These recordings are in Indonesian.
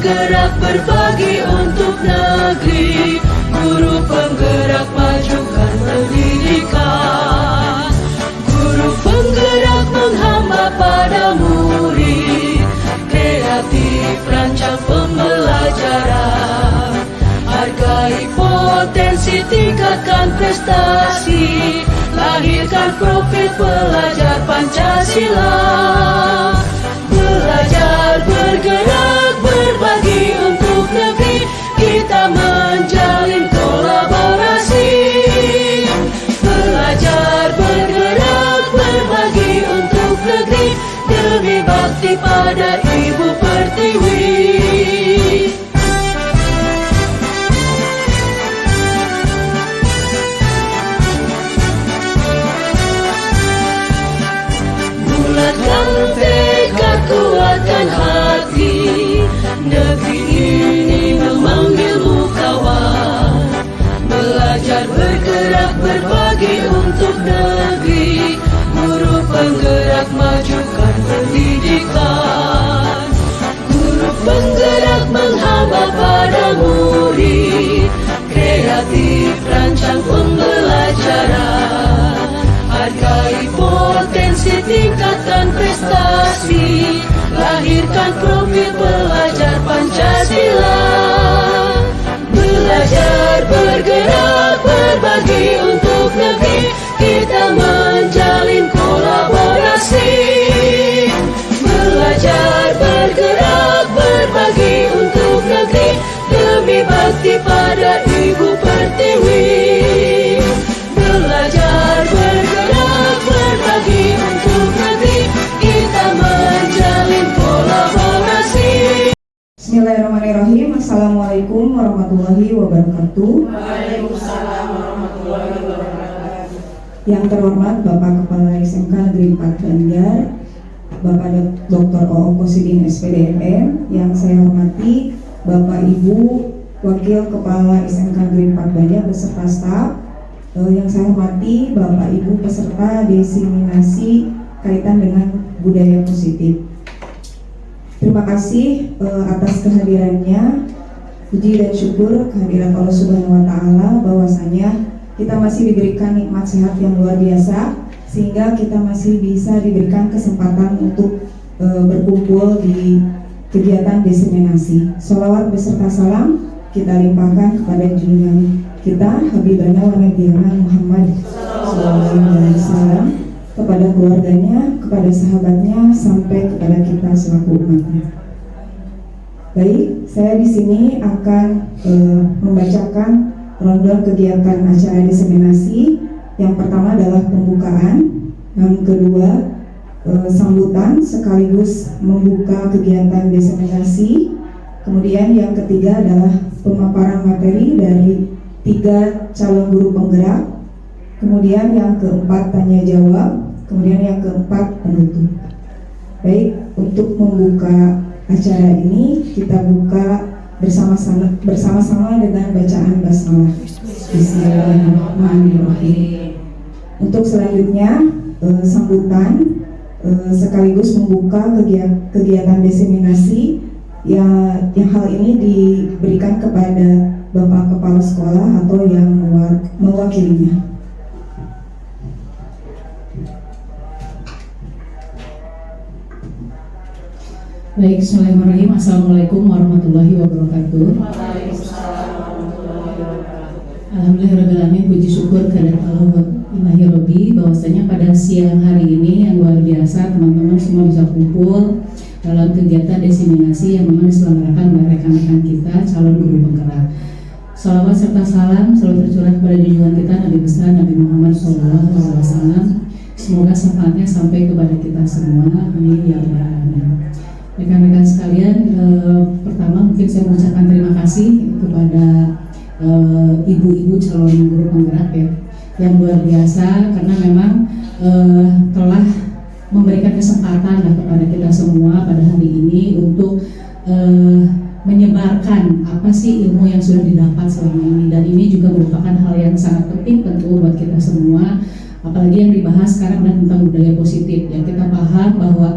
bergerak berbagi untuk negeri, guru penggerak majukan pendidikan, guru penggerak menghamba pada murid, kreatif rancang pembelajaran, hargai potensi, tingkatkan prestasi, lahirkan profil pelajar Pancasila. Belajar, bergerak, berbagi untuk negeri, kita menjalin kolaborasi. Belajar, bergerak, berbagi untuk negeri, demi bakti pada Ibu Pertiwi. Bulatkan tekad, kuatkan hati, negeri ini memanggilmu kawan. Belajar, bergerak, berbagi untuk negeri, guru penggerak majukan pendidikan, guru penggerak menghamba pada murid, kreatif rancang pembelajaran, hargai potensi, tingkatkan prestasi, lahirkan profil pelajar Pancasila. Belajar, bergerak, berbagi untuk negeri, kita menjalin kolaborasi. Belajar, bergerak, berbagi untuk negeri, demi bakti pada Ibu Pertiwi. Belajar, bergerak, berbagi untuk negeri, kita menjalin kolaborasi. Bismillahirrahmanirrahim. Assalamualaikum warahmatullahi wabarakatuh. Waalaikumsalam warahmatullahi wabarakatuh. Yang terhormat Bapak Kepala SMK Negeri 4 Banjar, Bapak Dr. O. Kosidin SPD MM. Yang saya hormati Bapak Ibu Wakil Kepala SMK Negeri 4 Banjar beserta staf. Yang saya hormati Bapak Ibu peserta diseminasi kaitan dengan budaya positif. Terima kasih atas kehadirannya. Puji dan syukur kehadiran Allah Subhanahu wa Ta'ala bahwasanya kita masih diberikan nikmat sehat yang luar biasa, sehingga kita masih bisa diberikan kesempatan untuk berkumpul di kegiatan diseminasi. Sholawat beserta salam kita limpahkan kepada junjungan kita Habibana wa Nabiyana Muhammad SAW, kepada keluarganya, kepada sahabatnya, sampai kepada kita selaku umatnya. Baik, saya di sini akan membacakan rundown kegiatan acara diseminasi. Yang pertama adalah pembukaan, yang kedua sambutan sekaligus membuka kegiatan diseminasi, kemudian yang ketiga adalah pemaparan materi dari 3 calon guru penggerak, kemudian yang keempat tanya jawab, kemudian yang keempat penutup. Baik, untuk membuka acara ini kita buka bersama-sama dengan bacaan basmalah. Bismillahirrahmanirrahim. Untuk selanjutnya sambutan sekaligus membuka kegiatan diseminasi yang hal ini diberikan kepada Bapak Kepala Sekolah atau yang mewakilinya. Baik, bismillahirrahmanirrahim. Assalamualaikum warahmatullahi wabarakatuh. Alhamdulillahirrahmanirrahim. Puji syukur kehadirat Allah ilahi Rabbi bahwasanya pada siang hari ini yang luar biasa teman-teman semua bisa kumpul dalam kegiatan diseminasi yang memang diselenggarakan oleh rekan-rekan kita calon guru penggerak. Salawat serta salam selalu tercurah kepada junjungan kita Nabi besar Nabi Muhammad SAW. Semoga syafaatnya sampai kepada kita semua. Amin ya rabbal alamin. Rekan-rekan sekalian, pertama mungkin saya mengucapkan terima kasih kepada ibu-ibu calon guru penggerak ya, yang luar biasa karena memang telah memberikan kesempatan kepada kita semua pada hari ini untuk menyebarkan apa sih ilmu yang sudah didapat selama ini, dan ini juga merupakan hal yang sangat penting tentu buat kita semua. apalagi yang dibahas sekarang adalah tentang budaya positif. Ya, kita paham bahwa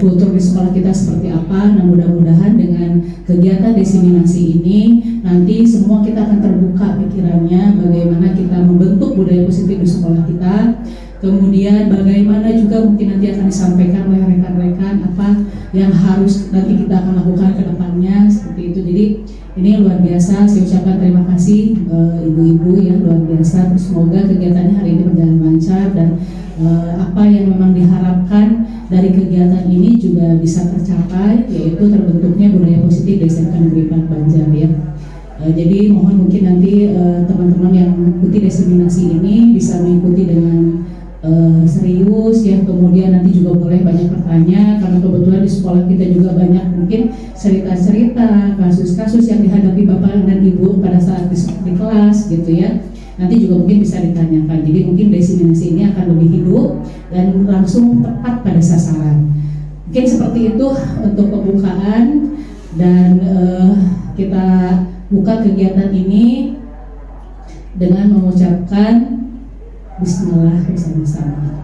kultur di sekolah kita seperti apa. Nah, mudah-mudahan dengan kegiatan diseminasi ini nanti semua kita akan terbuka pikirannya bagaimana kita membentuk budaya positif di sekolah kita. Kemudian bagaimana juga mungkin nanti akan disampaikan oleh rekan-rekan apa yang harus nanti kita akan lakukan ke depannya seperti itu. Jadi ini luar biasa, saya ucapkan terima kasih ibu-ibu ya, luar biasa. Semoga kegiatannya hari ini berjalan lancar dan apa yang memang diharapkan dari kegiatan ini juga bisa tercapai, yaitu terbentuknya budaya positif di SMK Negeri 4 Banjar ya. Jadi mohon mungkin nanti teman-teman yang mengikuti diseminasi ini bisa mengikuti dengan serius ya, kemudian nanti juga boleh banyak bertanya karena kebetulan di sekolah kita juga banyak mungkin cerita-cerita kasus-kasus yang dihadapi bapak dan ibu pada saat di kelas gitu ya, nanti juga mungkin bisa ditanyakan. Jadi mungkin diseminasi ini akan lebih hidup dan langsung tepat pada sasaran. Mungkin seperti itu untuk pembukaan dan kita buka kegiatan ini dengan mengucapkan Bismillah bersama-sama.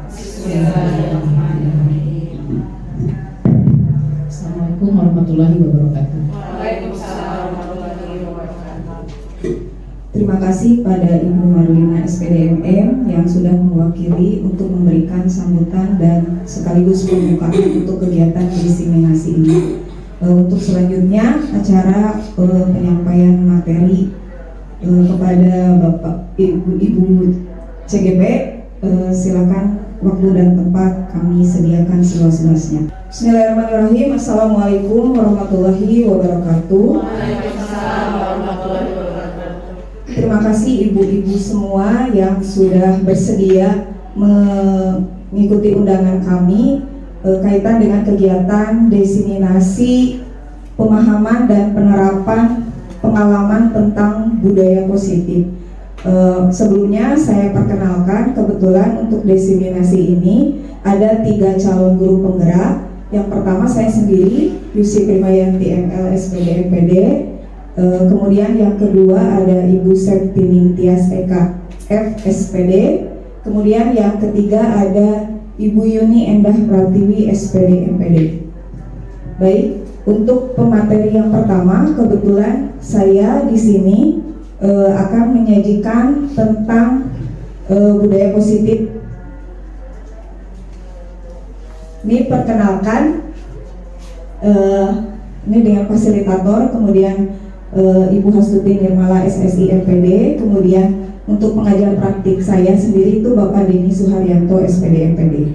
Assalamualaikum warahmatullahi wabarakatuh. Waalaikumsalam warahmatullahi wabarakatuh. Terima kasih pada Ibu Marlina SPDMM yang sudah mewakili untuk memberikan sambutan dan sekaligus pembukaan untuk kegiatan diseminasi ini. Untuk selanjutnya acara penyampaian materi kepada Bapak Ibu CGP, silakan waktu dan tempat kami sediakan seluas-luasnya. Bismillahirrahmanirrahim. Assalamualaikum warahmatullahi wabarakatuh. Waalaikumsalam warahmatullahi wabarakatuh. Terima kasih ibu-ibu semua yang sudah bersedia mengikuti undangan kami kaitan dengan kegiatan diseminasi pemahaman dan penerapan pengalaman tentang budaya positif. Sebelumnya saya perkenalkan, kebetulan untuk diseminasi ini ada 3 calon guru penggerak. Yang pertama saya sendiri, Yusi Primayanti ML SPD MPD. Kemudian yang kedua ada Ibu Septining Tias Eka FSPD. Kemudian yang ketiga ada Ibu Yuni Endah Pratiwi SPD MPD. Baik, untuk pemateri yang pertama, kebetulan saya di sini akan menyajikan tentang budaya positif. Ini perkenalkan, ini dengan fasilitator, kemudian Ibu Hastuti Nirmala SSI MPD, kemudian untuk pengajar praktik saya sendiri itu Bapak Denny Suharyanto SPD MPD.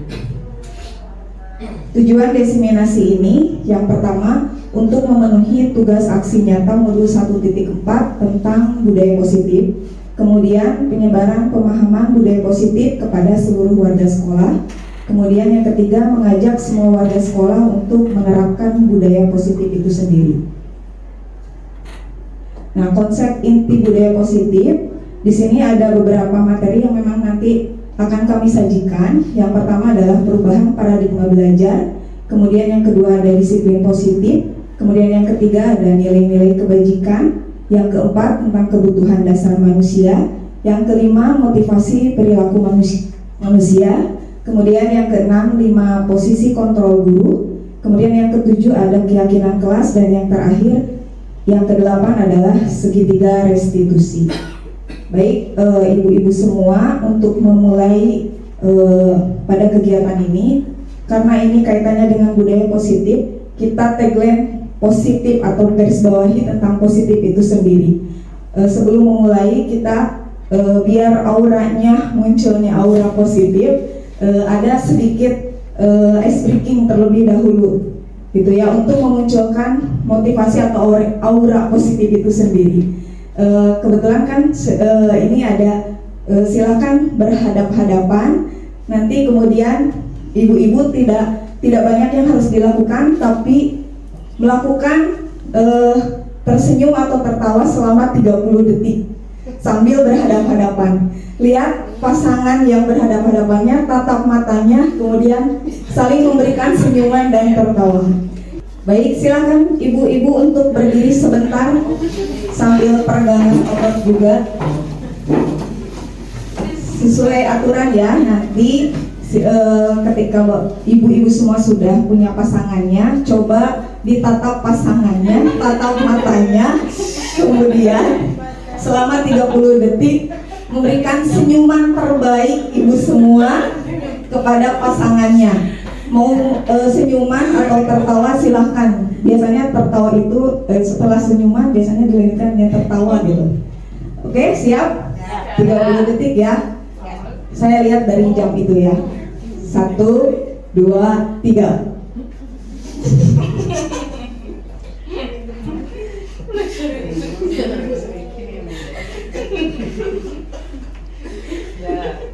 Tujuan diseminasi ini yang pertama untuk memenuhi tugas aksi nyata modul 1.4 tentang budaya positif, kemudian penyebaran pemahaman budaya positif kepada seluruh warga sekolah, kemudian yang ketiga mengajak semua warga sekolah untuk menerapkan budaya positif itu sendiri. Nah, konsep inti budaya positif di sini ada beberapa materi yang memang nanti akan kami sajikan. Yang pertama adalah perubahan paradigma belajar, kemudian yang kedua ada disiplin positif, kemudian yang ketiga ada nilai-nilai kebajikan, yang keempat tentang kebutuhan dasar manusia, yang kelima motivasi perilaku manusia, kemudian yang keenam 5 posisi kontrol guru, kemudian yang ketujuh ada keyakinan kelas, dan yang terakhir yang kedelapan adalah segitiga restitusi. Baik, ibu-ibu semua, untuk memulai pada kegiatan ini, karena ini kaitannya dengan budaya positif, kita tagline positif atau garis bawahi tentang positif itu sendiri. Sebelum memulai, kita biar auranya munculnya aura positif, ada sedikit ice breaking terlebih dahulu, gitu ya, untuk memunculkan motivasi atau aura positif itu sendiri. Kebetulan kan ini ada silakan berhadap-hadapan. Nanti kemudian ibu-ibu tidak banyak yang harus dilakukan, tapi melakukan tersenyum atau tertawa selama 30 detik sambil berhadap-hadapan. Lihat pasangan yang berhadap-hadapannya, tatap matanya, kemudian saling memberikan senyuman dan tertawa. Baik, silakan ibu-ibu untuk berdiri sebentar sambil peregangan otot juga. sesuai aturan ya, nanti ketika ibu-ibu semua sudah punya pasangannya, coba ditatap pasangannya, tatap matanya, kemudian selama 30 detik memberikan senyuman terbaik ibu semua kepada pasangannya. Mau senyuman atau tertawa silahkan. Biasanya tertawa itu setelah senyuman biasanya dilanjutkan dengan tertawa gitu. Oke, siap? 30 detik ya. Saya lihat dari jam itu ya. 1, 2, 3.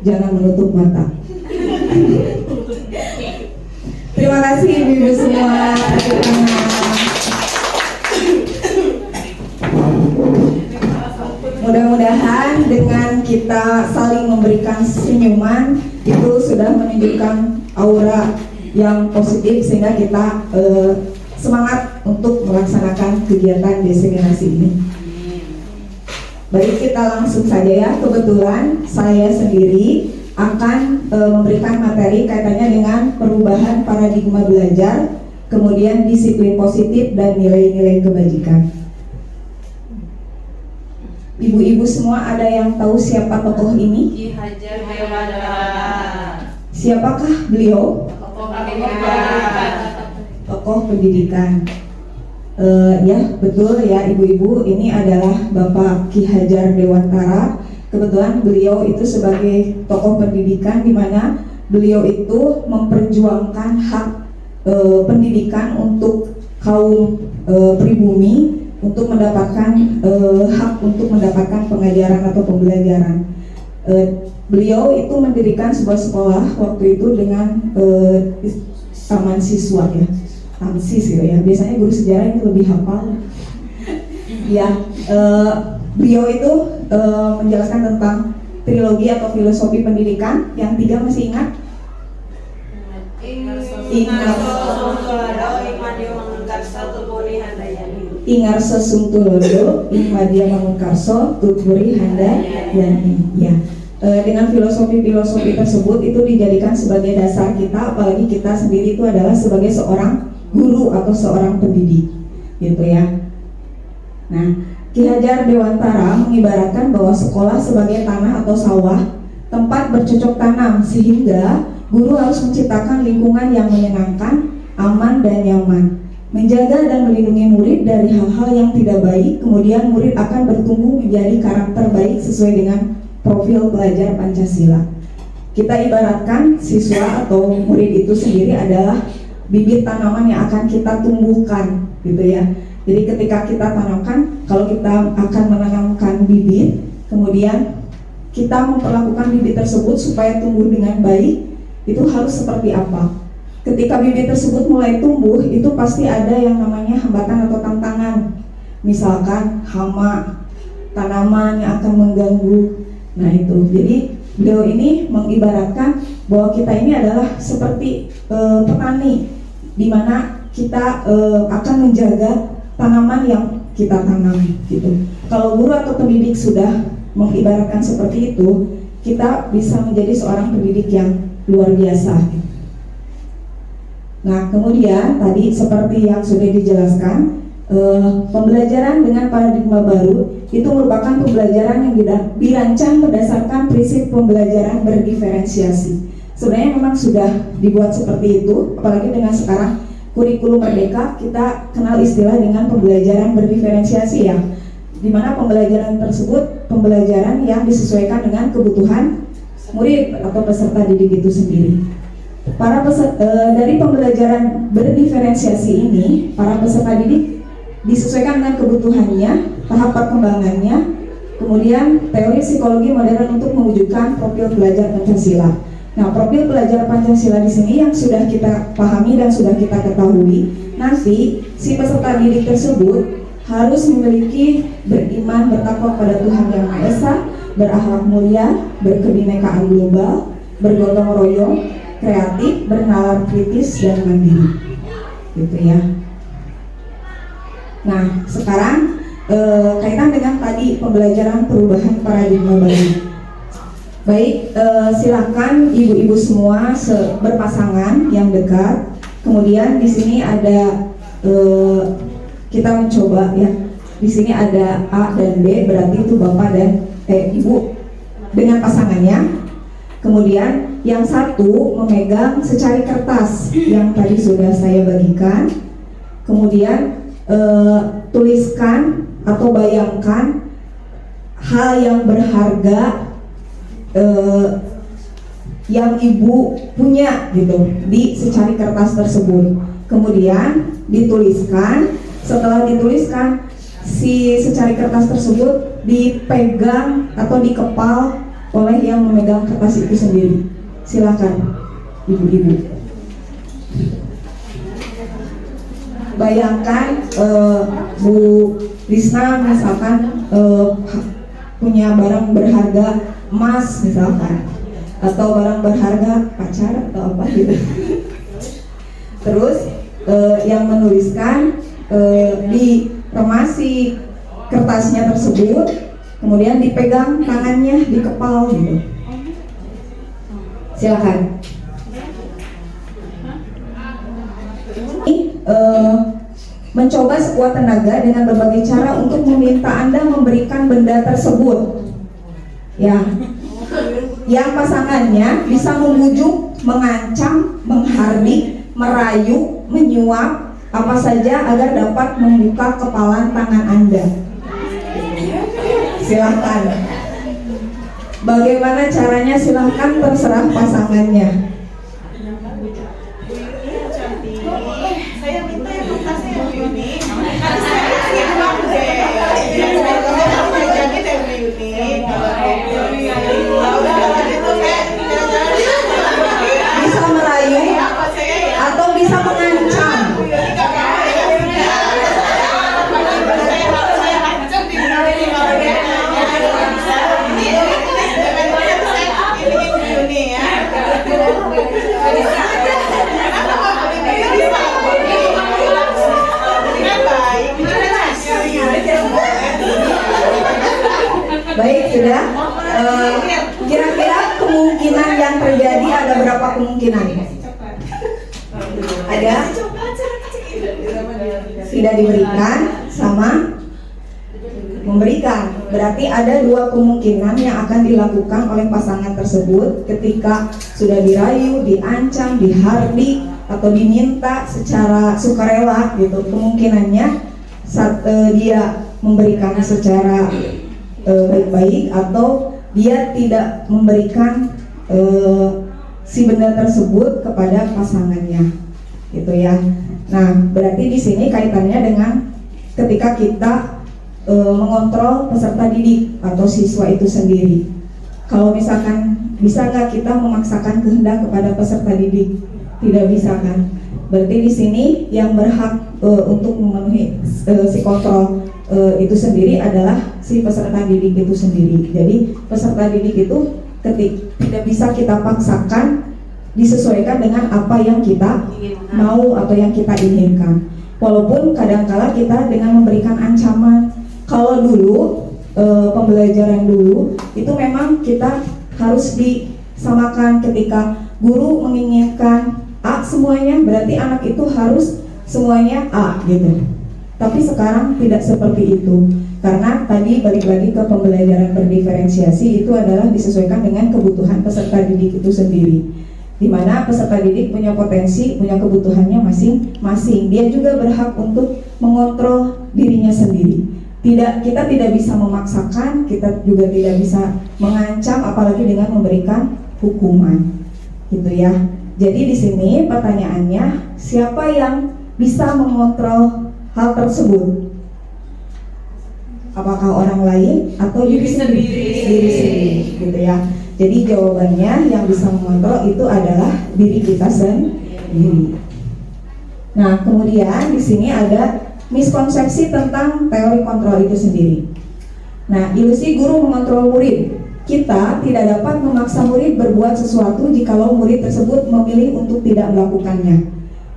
Jangan menutup mata. Terima kasih ibu-ibu semua. Mudah-mudahan dengan kita saling memberikan senyuman itu sudah menunjukkan aura yang positif sehingga kita semangat untuk melaksanakan kegiatan deseminasi ini. Baik, kita langsung saja ya. Kebetulan saya sendiri akan memberikan materi kaitannya dengan perubahan paradigma belajar, kemudian disiplin positif dan nilai-nilai kebajikan. Ibu-ibu semua ada yang tahu siapa tokoh ini? Ki Hajar Dewantara. Siapakah beliau? Tokoh pendidikan. Tokoh pendidikan. Ya betul ya ibu-ibu, ini adalah Bapak Ki Hajar Dewantara. Kebetulan beliau itu sebagai tokoh pendidikan di mana beliau itu memperjuangkan hak pendidikan untuk kaum pribumi untuk mendapatkan hak untuk mendapatkan pengajaran atau pembelajaran. Beliau itu mendirikan sebuah sekolah waktu itu dengan taman siswa ya, tamsis gitu ya. Biasanya guru sejarah itu lebih hafal. Ya, beliau itu menjelaskan tentang trilogi atau filosofi pendidikan. Yang 3 masih ingat? Ingarso Sungtulodo, Ingmadia Mangunkarso, Tutpuri Handayani. Ya, dengan filosofi-filosofi tersebut itu dijadikan sebagai dasar kita, apalagi kita sendiri itu adalah sebagai seorang guru atau seorang pendidik, gitu ya. Nah, Ki Hajar Dewantara mengibaratkan bahwa sekolah sebagai tanah atau sawah, tempat bercocok tanam, sehingga guru harus menciptakan lingkungan yang menyenangkan, aman dan nyaman, menjaga dan melindungi murid dari hal-hal yang tidak baik. Kemudian murid akan bertumbuh menjadi karakter baik sesuai dengan profil pelajar Pancasila. Kita ibaratkan siswa atau murid itu sendiri adalah bibit tanaman yang akan kita tumbuhkan, gitu ya. Jadi ketika kita tanamkan, kalau kita akan menanamkan bibit, kemudian kita memperlakukan bibit tersebut supaya tumbuh dengan baik, itu harus seperti apa? Ketika bibit tersebut mulai tumbuh, itu pasti ada yang namanya hambatan atau tantangan. Misalkan hama, tanaman yang akan mengganggu. Nah itu, jadi beliau ini mengibaratkan bahwa kita ini adalah seperti petani, di mana kita akan menjaga tanaman yang kita tanam gitu. Kalau guru atau pendidik sudah mengibaratkan seperti itu, kita bisa menjadi seorang pendidik yang luar biasa. Nah, kemudian tadi seperti yang sudah dijelaskan, pembelajaran dengan paradigma baru itu merupakan pembelajaran yang dirancang berdasarkan prinsip pembelajaran berdiferensiasi. Sebenarnya memang sudah dibuat seperti itu, apalagi dengan sekarang kurikulum merdeka, kita kenal istilah dengan pembelajaran berdiferensiasi ya, dimana pembelajaran tersebut pembelajaran yang disesuaikan dengan kebutuhan murid atau peserta didik itu sendiri. Dari pembelajaran berdiferensiasi ini, para peserta didik disesuaikan dengan kebutuhannya, tahap perkembangannya, kemudian teori psikologi modern untuk mewujudkan profil pelajar Pancasila. Nah, profil pelajar Pancasila di sini yang sudah kita pahami dan sudah kita ketahui, nanti si peserta didik tersebut harus memiliki beriman, bertakwa pada Tuhan Yang Maha Esa, berakhlak mulia, berkebinekaan global, bergotong royong, kreatif, bernalar kritis dan mandiri, gitu ya. Nah, sekarang kaitan dengan tadi pembelajaran perubahan paradigma baru. Baik, silakan ibu-ibu semua berpasangan yang dekat. Kemudian di sini ada kita mencoba ya. Di sini ada A dan B, berarti itu bapak dan ibu dengan pasangannya. Kemudian yang satu memegang secari kertas yang tadi sudah saya bagikan. Kemudian tuliskan atau bayangkan hal yang berharga yang ibu punya gitu di secari kertas tersebut. Kemudian dituliskan. Setelah dituliskan, si secari kertas tersebut dipegang atau dikepal oleh yang memegang kertas itu sendiri. Silakan ibu-ibu. Bayangkan Bu Risna misalkan punya barang berharga emas misalkan, atau barang berharga pacar atau apa gitu. Terus yang menuliskan di remasi kertasnya tersebut, kemudian dipegang tangannya, dikepal gitu. Silakan. Mencoba sekuat tenaga dengan berbagai cara untuk meminta Anda memberikan benda tersebut. Ya, yang pasangannya bisa membujuk, mengancam, menghardik, merayu, menyuap, apa saja agar dapat membuka kepalan tangan Anda. Silahkan. Bagaimana caranya? Silahkan, terserah pasangannya. Saya minta yang kertasnya yang unik. Bisa merayu atau bisa mengancam. Baik, sudah. Kira-kira kemungkinan yang terjadi ada berapa kemungkinan? Ada? Tidak diberikan sama memberikan. Berarti ada dua kemungkinan yang akan dilakukan oleh pasangan tersebut ketika sudah dirayu, diancam, dihardik, atau diminta secara sukarela gitu. Kemungkinannya dia memberikan secara baik-baik, atau dia tidak memberikan si benda tersebut kepada pasangannya, gitu ya. Nah, berarti di sini kaitannya dengan ketika kita mengontrol peserta didik atau siswa itu sendiri. Kalau misalkan bisa nggak kita memaksakan kehendak kepada peserta didik? Tidak bisa kan? Berarti di sini yang berhak untuk memenuhi si kontrol itu sendiri adalah si peserta didik itu sendiri. Jadi peserta didik itu tidak bisa kita paksakan, disesuaikan dengan apa yang kita mau atau yang kita inginkan. Walaupun kadangkala kita dengan memberikan ancaman. Kalau dulu pembelajaran dulu itu memang kita harus disamakan. Ketika guru menginginkan A semuanya, berarti anak itu harus semuanya A gitu. Tapi sekarang tidak seperti itu, karena tadi balik lagi ke pembelajaran berdiferensiasi, itu adalah disesuaikan dengan kebutuhan peserta didik itu sendiri, di mana peserta didik punya potensi, punya kebutuhannya masing-masing. Dia juga berhak untuk mengontrol dirinya sendiri. Kita tidak bisa memaksakan, kita juga tidak bisa mengancam, apalagi dengan memberikan hukuman, gitu ya. Jadi di sini pertanyaannya, siapa yang bisa mengontrol hal tersebut? Apakah orang lain atau diri sendiri, gitu ya. Jadi jawabannya yang bisa mengontrol itu adalah diri kita sendiri. Nah, kemudian di sini ada miskonsepsi tentang teori kontrol itu sendiri. Nah, ilusi guru mengontrol murid. Kita tidak dapat memaksa murid berbuat sesuatu jikalau murid tersebut memilih untuk tidak melakukannya,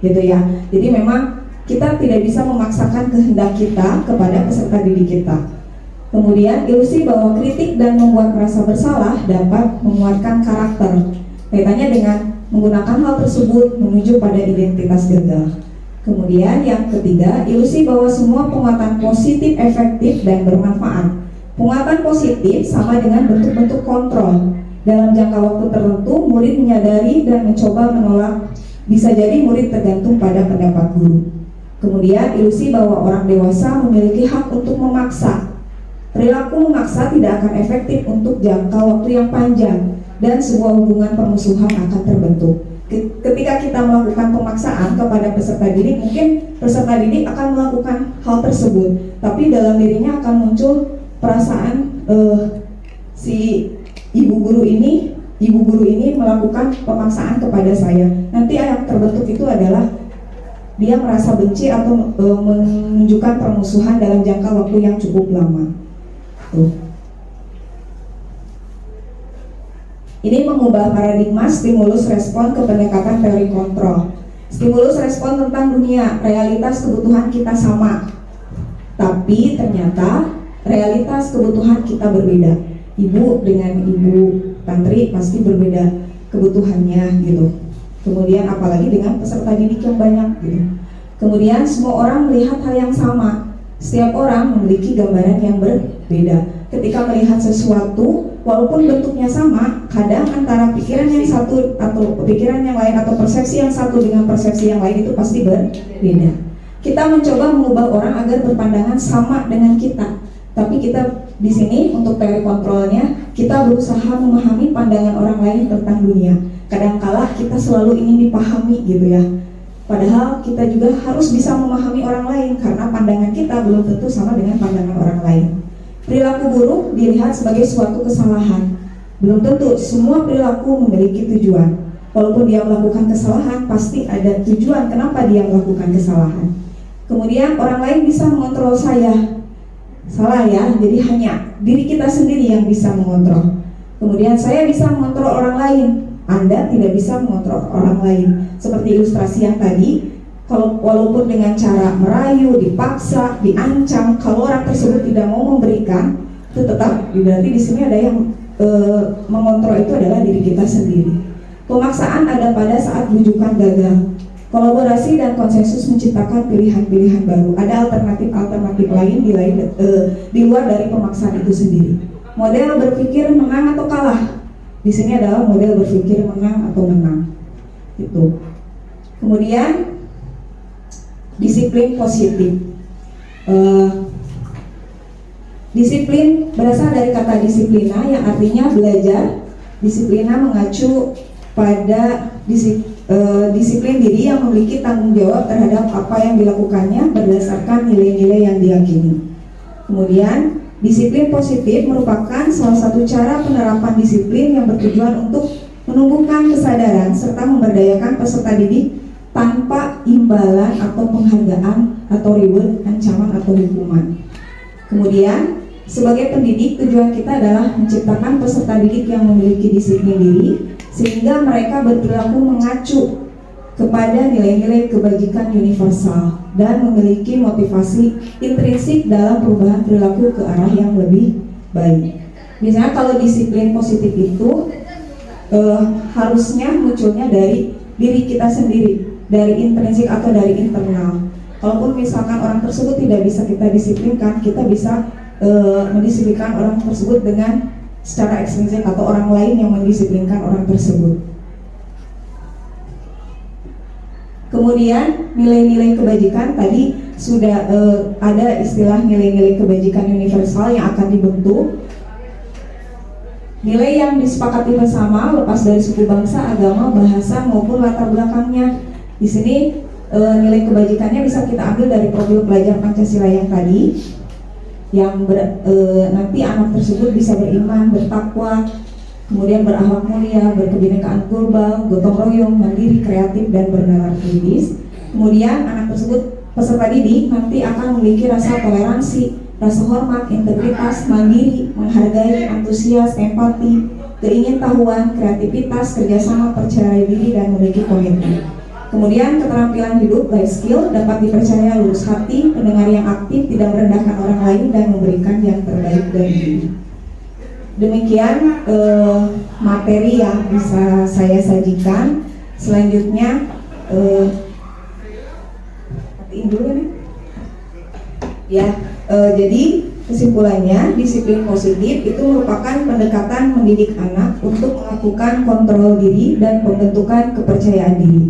gitu ya. Jadi memang kita tidak bisa memaksakan kehendak kita kepada peserta didik kita. Kemudian ilusi bahwa kritik dan membuat merasa bersalah dapat menguatkan karakter. Kaitannya dengan menggunakan hal tersebut menuju pada identitas gagal. Kemudian yang ketiga, ilusi bahwa semua penguatan positif efektif dan bermanfaat. Penguatan positif sama dengan bentuk-bentuk kontrol. Dalam jangka waktu tertentu, murid menyadari dan mencoba menolak. Bisa jadi murid tergantung pada pendapat guru. Kemudian ilusi bahwa orang dewasa memiliki hak untuk memaksa. Perilaku memaksa tidak akan efektif untuk jangka waktu yang panjang dan sebuah hubungan permusuhan akan terbentuk. Ketika kita melakukan pemaksaan kepada peserta didik, mungkin peserta didik akan melakukan hal tersebut, tapi dalam dirinya akan muncul perasaan si ibu guru ini melakukan pemaksaan kepada saya. Nanti yang terbentuk itu adalah dia merasa benci atau menunjukkan permusuhan dalam jangka waktu yang cukup lama. Ini mengubah paradigma stimulus respon ke pendekatan teori kontrol. Stimulus respon tentang dunia, realitas kebutuhan kita sama, tapi ternyata realitas kebutuhan kita berbeda. Ibu dengan ibu tantri pasti berbeda kebutuhannya gitu. Kemudian apalagi dengan peserta didik yang banyak gitu. Kemudian semua orang melihat hal yang sama. Setiap orang memiliki gambaran yang berbeda. Ketika melihat sesuatu, walaupun bentuknya sama, kadang antara pikiran yang satu atau pikiran yang lain atau persepsi yang satu dengan persepsi yang lain itu pasti berbeda. Kita mencoba mengubah orang agar berpandangan sama dengan kita. Tapi kita di sini untuk teori kontrolnya, kita berusaha memahami pandangan orang lain tentang dunia. Kadangkala kita selalu ingin dipahami gitu ya. Padahal kita juga harus bisa memahami orang lain karena pandangan kita belum tentu sama dengan pandangan orang lain. Perilaku buruk dilihat sebagai suatu kesalahan. Belum tentu semua perilaku memiliki tujuan. Walaupun dia melakukan kesalahan, pasti ada tujuan kenapa dia melakukan kesalahan. Kemudian orang lain bisa mengontrol saya. Salah ya, jadi hanya diri kita sendiri yang bisa mengontrol. Kemudian saya bisa mengontrol orang lain, Anda tidak bisa mengontrol orang lain. Seperti ilustrasi yang tadi, walaupun dengan cara merayu, dipaksa, diancam, kalau orang tersebut tidak mau memberikan, itu tetap berarti di sini ada yang mengontrol itu adalah diri kita sendiri. Pemaksaan ada pada saat bujukan gagal. Kolaborasi dan konsensus menciptakan pilihan-pilihan baru. Ada alternatif-alternatif lain di luar dari pemaksaan itu sendiri. Model berpikir menang atau kalah. Di sini adalah model berpikir menang atau menang. Itu. Kemudian disiplin positif. Disiplin berasal dari kata disiplina yang artinya belajar. Disiplina mengacu pada disiplin diri yang memiliki tanggung jawab terhadap apa yang dilakukannya berdasarkan nilai-nilai yang diyakini. Kemudian disiplin positif merupakan salah satu cara penerapan disiplin yang bertujuan untuk menumbuhkan kesadaran serta memberdayakan peserta didik tanpa imbalan atau penghargaan atau reward, ancaman atau hukuman. Kemudian sebagai pendidik, tujuan kita adalah menciptakan peserta didik yang memiliki disiplin diri sehingga mereka berperilaku mengacu kepada nilai-nilai kebajikan universal dan memiliki motivasi intrinsik dalam perubahan perilaku ke arah yang lebih baik. Misalnya kalau disiplin positif itu harusnya munculnya dari diri kita sendiri, dari intrinsik atau dari internal. Kalaupun misalkan orang tersebut tidak bisa kita disiplinkan, kita bisa mendisiplinkan orang tersebut dengan secara ekstrinsik atau orang lain yang mendisiplinkan orang tersebut. Kemudian nilai-nilai kebajikan tadi sudah ada istilah nilai-nilai kebajikan universal yang akan dibentuk. Nilai yang disepakati bersama lepas dari suku, bangsa, agama, bahasa maupun latar belakangnya. Di sini nilai kebajikannya bisa kita ambil dari profil pelajar Pancasila yang tadi, yang nanti anak tersebut bisa beriman, bertakwa, kemudian berakhlak mulia, berkebinekaan global, gotong royong, mandiri, kreatif, dan bernalar kritis. Kemudian anak tersebut peserta didik nanti akan memiliki rasa toleransi, rasa hormat, integritas, mandiri, menghargai, antusias, empati, keingintahuan, kreativitas, kerjasama, percaya diri, dan memiliki komitmen. Kemudian keterampilan hidup, life skill, dapat dipercaya lurus hati, pendengar yang aktif, tidak merendahkan orang lain, dan memberikan yang terbaik dari diri. Demikian materi yang bisa saya sajikan. Selanjutnya, jadi kesimpulannya, disiplin positif itu merupakan pendekatan mendidik anak untuk melakukan kontrol diri dan pembentukan kepercayaan diri.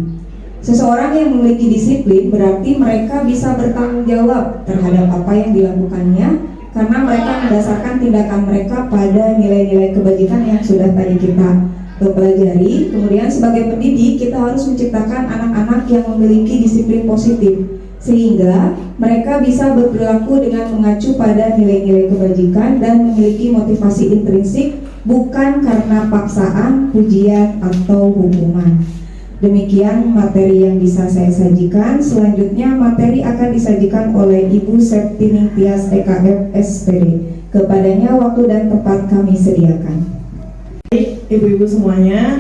Seseorang yang memiliki disiplin berarti mereka bisa bertanggung jawab terhadap apa yang dilakukannya, karena mereka mendasarkan tindakan mereka pada nilai-nilai kebajikan yang sudah tadi kita pelajari. Kemudian sebagai pendidik kita harus menciptakan anak-anak yang memiliki disiplin positif, sehingga mereka bisa berperilaku dengan mengacu pada nilai-nilai kebajikan dan memiliki motivasi intrinsik, bukan karena paksaan, pujian, atau hukuman. Demikian materi yang bisa saya sajikan. Selanjutnya materi akan disajikan oleh Ibu Septining Tias EKF SPD. Kepadanya waktu dan tempat kami sediakan. Baik, ibu-ibu semuanya,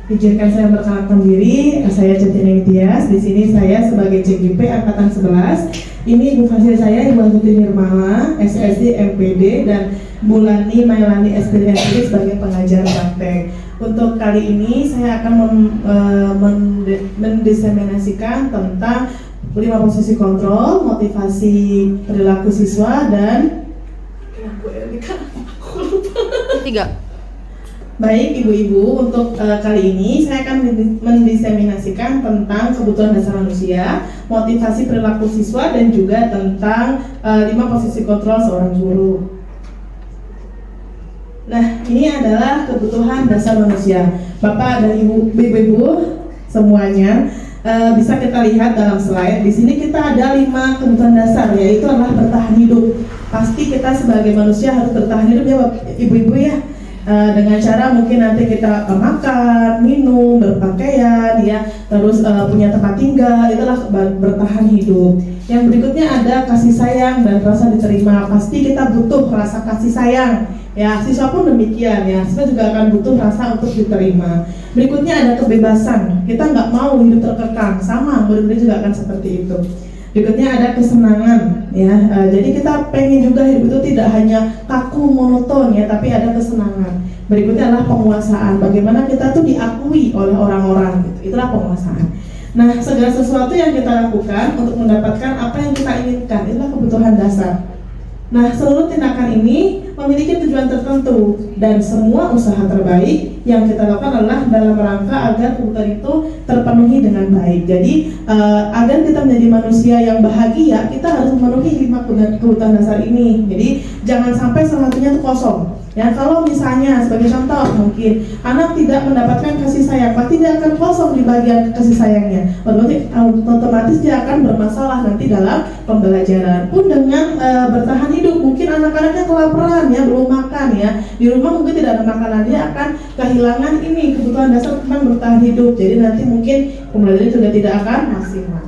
izinkan saya memperkenalkan diri. Saya Septining Tias. Di sini saya sebagai CGP angkatan 11. Ini ibu fasil saya Ibu Astuti Nirmala, SSD MPD, dan Bulani Mailani SPD sebagai pengajar praktek. Untuk kali ini saya akan mendiseminasikan tentang 5 posisi kontrol, motivasi perilaku siswa, dan 3. Baik ibu-ibu, untuk kali ini saya akan mendiseminasikan tentang kebutuhan dasar manusia, motivasi perilaku siswa, dan juga tentang 5 posisi kontrol seorang guru. Nah, ini adalah kebutuhan dasar manusia. Bapak dan ibu-ibu semuanya, bisa kita lihat dalam slide. Di sini kita ada 5 kebutuhan dasar, yaitu adalah bertahan hidup. Pasti kita sebagai manusia harus bertahan hidup ya, ibu-ibu ya. Dengan cara mungkin nanti kita makan, minum, berpakaian, ya, terus punya tempat tinggal, itulah bertahan hidup. Yang berikutnya ada kasih sayang dan rasa diterima. Pasti kita butuh rasa kasih sayang. Ya, siswa pun demikian ya, siswa juga akan butuh rasa untuk diterima. Berikutnya ada kebebasan, kita nggak mau hidup terkekang, sama murid-murid juga akan seperti itu. Berikutnya ada kesenangan ya, jadi kita pengen juga hidup itu tidak hanya kaku monoton ya, tapi ada kesenangan. Berikutnya adalah penguasaan, bagaimana kita tuh diakui oleh orang-orang gitu. Itulah penguasaan. Nah, segala sesuatu yang kita lakukan untuk mendapatkan apa yang kita inginkan, itulah kebutuhan dasar. Nah, seluruh tindakan ini memiliki tujuan tertentu, dan semua usaha terbaik yang kita lakukan adalah dalam rangka agar kebutuhan itu terpenuhi dengan baik. Jadi agar kita menjadi manusia yang bahagia, kita harus memenuhi 5 kebutuhan dasar ini. Jadi jangan sampai salah satunya itu kosong. Ya, kalau misalnya sebagai contoh mungkin anak tidak mendapatkan kasih sayang, pasti dia akan kosong di bagian kasih sayangnya. Berarti otomatis dia akan bermasalah nanti dalam pembelajaran. Pun dengan bertahan hidup, mungkin anak-anaknya kelaparan ya, belum makan ya. Di rumah mungkin tidak ada makanan, dia akan kehilangan ini kebutuhan dasar tentang bertahan hidup. Jadi nanti mungkin pembelajaran juga tidak akan maksimal.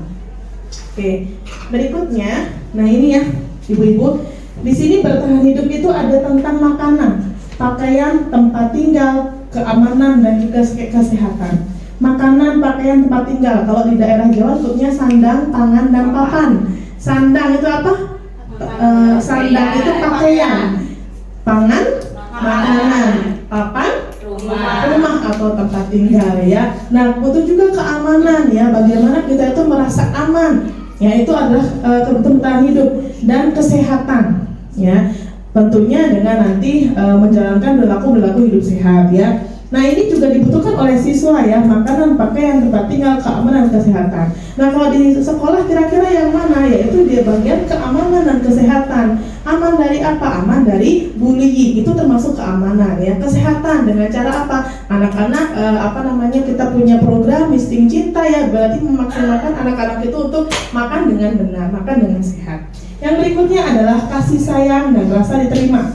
Oke, berikutnya, nah ini ya ibu-ibu. Di sini bertahan hidup itu ada tentang makanan, pakaian, tempat tinggal, keamanan, dan juga kesehatan. Makanan, pakaian, tempat tinggal. Kalau di daerah Jawa sebutnya sandang, pangan, dan papan. Sandang itu apa? Sandang itu pakaian. Pangan, makanan. Papan, rumah atau tempat tinggal ya. Nah, butuh juga keamanan ya. Bagaimana kita itu merasa aman? Ya, itu adalah kebutuhan hidup, dan kesehatan. Ya, tentunya dengan nanti menjalankan perilaku hidup sehat ya. Nah, ini juga dibutuhkan oleh siswa ya, makanan, pakaian, tempat tinggal, keamanan, kesehatan. Nah, kalau di sekolah kira-kira yang mana? Yaitu di bagian keamanan dan kesehatan. Aman dari apa? Aman dari bullying, itu termasuk keamanan ya. Kesehatan dengan cara apa? Anak-anak kita punya program Misting Cinta ya, berarti memaksimalkan anak-anak itu untuk makan dengan benar, makan dengan sehat. Yang berikutnya adalah kasih sayang dan rasa diterima.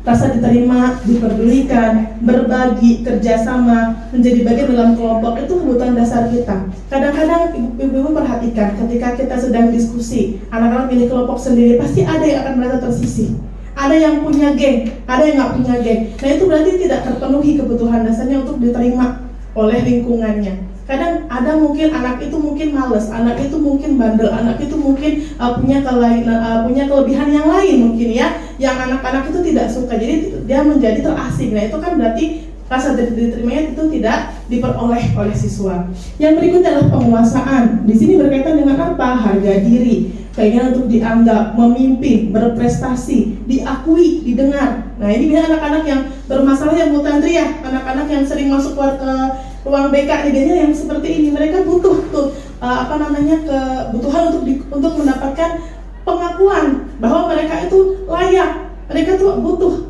Rasa diterima, diperdulikan, berbagi, kerjasama, menjadi bagian dalam kelompok, itu kebutuhan dasar kita. Kadang-kadang ibu-ibu perhatikan ketika kita sedang diskusi, anak-anak milih kelompok sendiri, pasti ada yang akan merasa tersisih. Ada yang punya geng, ada yang nggak punya geng. Nah, itu berarti tidak terpenuhi kebutuhan dasarnya untuk diterima. oleh lingkungannya. Kadang ada mungkin anak itu mungkin males, anak itu mungkin bandel, anak itu mungkin punya kelebihan yang lain mungkin ya, yang anak-anak itu tidak suka, jadi dia menjadi terasing. Nah itu kan berarti rasa diterimanya itu tidak diperoleh oleh siswa. Yang berikutnya adalah penguasaan. Di sini berkaitan dengan apa? Harga diri, keinginan untuk dianggap, memimpin, berprestasi, diakui, didengar. Nah ini biasanya anak-anak yang bermasalah yang multandri ya, anak-anak yang sering masuk keluar ke ruang BK, biasanya yang seperti ini. Mereka butuh kebutuhan untuk mendapatkan pengakuan bahwa mereka itu layak. Mereka tuh butuh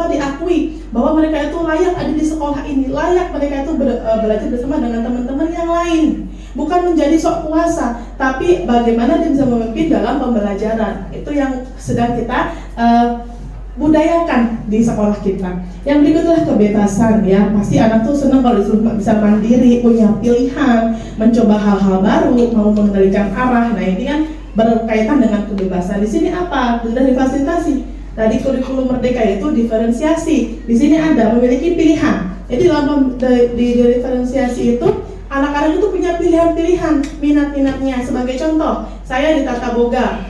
diakui bahwa mereka itu layak ada di sekolah ini, layak mereka itu belajar bersama dengan teman-teman yang lain. Bukan menjadi sok kuasa, tapi bagaimana dia bisa memimpin dalam pembelajaran. Itu yang sedang kita budayakan di sekolah kita. Yang berikutnya kebebasan ya. Pasti anak tuh senang kalau disuruh bisa mandiri, punya pilihan, mencoba hal-hal baru, mau mengendalikan arah. Nah ini kan berkaitan dengan kebebasan. Di sini apa? Sudah difasilitasi. Tadi kurikulum merdeka itu diferensiasi. Di sini ada memiliki pilihan. Jadi dalam di diferensiasi itu anak-anak itu punya pilihan-pilihan, minat-minatnya. Sebagai contoh, saya di Tata Boga.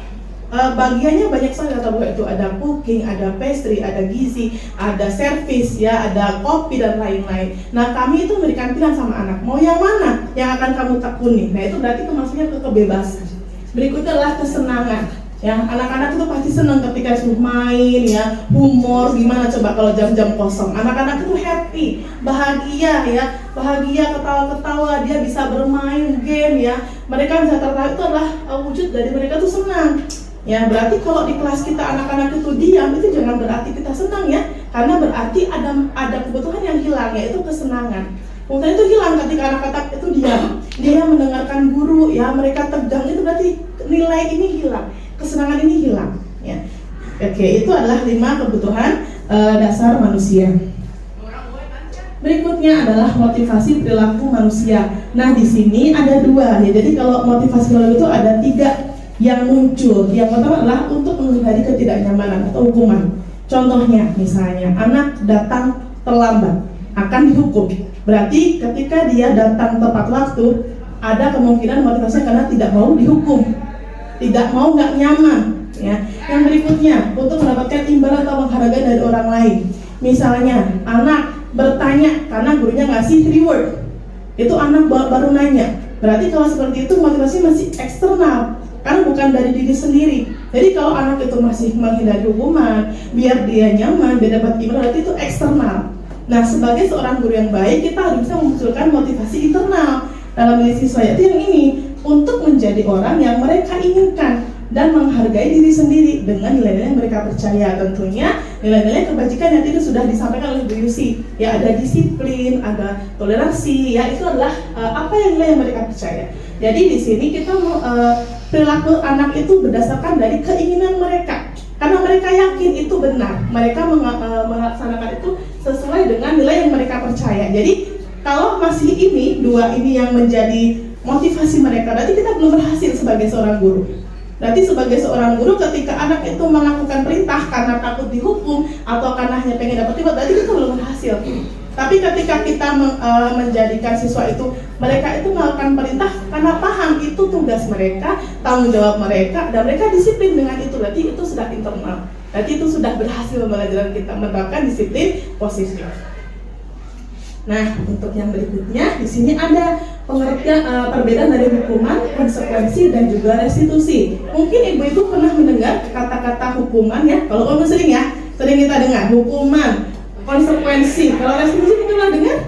Bagiannya banyak sekali Tata Boga itu, ada cooking, ada pastry, ada gizi, ada service ya, ada kopi dan lain-lain. Nah, kami itu memberikan pilihan sama anak, mau yang mana yang akan kamu tekuni. Nah, itu berarti itu maksudnya ke kebebasan. Berikutnya adalah kesenangan. Ya, anak-anak itu pasti senang ketika suruh main ya, humor gimana coba kalau jam-jam kosong. Anak-anak itu happy, bahagia ya, bahagia ketawa-ketawa, dia bisa bermain game ya. Mereka bisa tertawa, itu adalah wujud dari mereka tuh senang. Ya, berarti kalau di kelas kita anak-anak itu diam, itu jangan berarti kita senang ya, karena berarti ada kebutuhan yang hilang, yaitu kesenangan. Kemudian itu hilang ketika anak-anak itu diam, dia mendengarkan guru ya, mereka tegang, itu berarti nilai ini hilang, kesenangan ini hilang ya. Oke, itu adalah 5 kebutuhan dasar manusia. Berikutnya adalah motivasi perilaku manusia. Nah, di sini ada 2 ya. Jadi kalau motivasi perilaku itu ada 3 yang muncul. Yang pertama adalah untuk menghindari ketidaknyamanan atau hukuman. Contohnya, misalnya anak datang terlambat akan dihukum. Berarti ketika dia datang tepat waktu, ada kemungkinan motivasinya karena tidak mau dihukum, tidak mau, nggak nyaman ya. Yang berikutnya untuk mendapatkan imbalan atau penghargaan dari orang lain. Misalnya anak bertanya karena gurunya ngasih reward, itu anak baru nanya. Berarti kalau seperti itu motivasi masih eksternal, karena bukan dari diri sendiri. Jadi kalau anak itu masih menghindari hukuman biar dia nyaman, dia dapat imbalan, berarti itu eksternal. Nah, sebagai seorang guru yang baik, kita harus bisa memunculkan motivasi internal dalam diri siswa, yaitu yang ini, untuk menjadi orang yang mereka inginkan dan menghargai diri sendiri dengan nilai-nilai yang mereka percaya. Tentunya nilai-nilai kebajikan yang itu sudah disampaikan oleh Bu Yusi. Ya, ada disiplin, ada toleransi, ya itu adalah apa yang nilai yang mereka percaya. Jadi di sini kita perilaku anak itu berdasarkan dari keinginan mereka. Karena mereka yakin itu benar, mereka melaksanakan itu sesuai dengan nilai yang mereka percaya. Jadi kalau masih ini 2 ini yang menjadi motivasi mereka, berarti kita belum berhasil sebagai seorang guru. Berarti sebagai seorang guru, ketika anak itu melakukan perintah karena takut dihukum atau karena hanya pengen dapat reward, berarti kita belum berhasil. Tapi ketika kita menjadikan siswa itu, mereka itu melakukan perintah karena paham itu tugas mereka, tanggung jawab mereka, dan mereka disiplin dengan itu, berarti itu sudah internal. Berarti itu sudah berhasil pembelajaran kita menerapkan disiplin positif. Nah, untuk yang berikutnya, di sini ada pengertian perbedaan dari hukuman, konsekuensi, dan juga restitusi. Mungkin ibu-ibu pernah mendengar kata-kata hukuman ya, kalau kamu sering ya, sering kita dengar hukuman, konsekuensi. Kalau restitusi mungkin pernah dengar?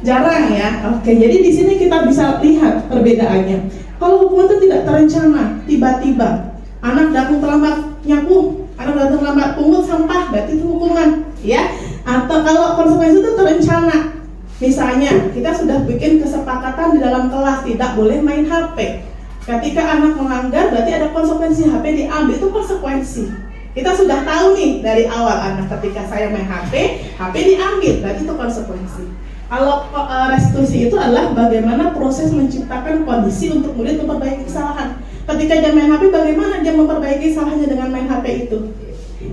Jarang ya. Oke, jadi di sini kita bisa lihat perbedaannya. Kalau hukuman itu tidak terencana, tiba-tiba anak datang terlambat nyapu, anak datang terlambat pungut sampah, berarti itu hukuman, ya. Atau kalau konsekuensi itu terencana. Misalnya, kita sudah bikin kesepakatan di dalam kelas tidak boleh main HP. Ketika anak melanggar, berarti ada konsekuensi, HP diambil, itu konsekuensi. Kita sudah tahu nih dari awal anak, ketika saya main HP diambil, berarti itu konsekuensi. Kalau restitusi itu adalah bagaimana proses menciptakan kondisi untuk murid memperbaiki kesalahan. Ketika dia main HP, bagaimana dia memperbaiki kesalahannya dengan main HP itu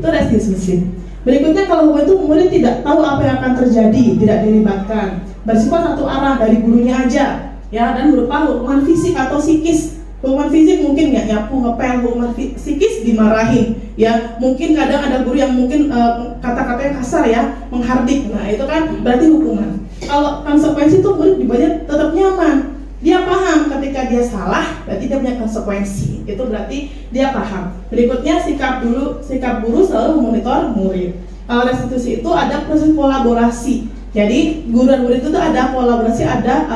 restitusi. Berikutnya, kalau hukuman itu murid tidak tahu apa yang akan terjadi, tidak dilibatkan, bersifat satu arah dari gurunya aja, ya, dan berupa hukuman fisik atau psikis. Hukuman fisik mungkin nggak nyapu, ngepel, hukuman psikis dimarahin, ya. Mungkin kadang ada guru yang mungkin kata-katanya kasar, ya, menghardik. Nah, itu kan berarti hukuman. Kalau konsekuensi itu murid dibuatnya tetap nyaman. Dia paham ketika dia salah, berarti dia punya konsekuensi. Itu berarti dia paham. Berikutnya, sikap guru selalu memonitor murid. Kalau restitusi itu ada proses kolaborasi. Jadi guru dan murid itu ada kolaborasi, ada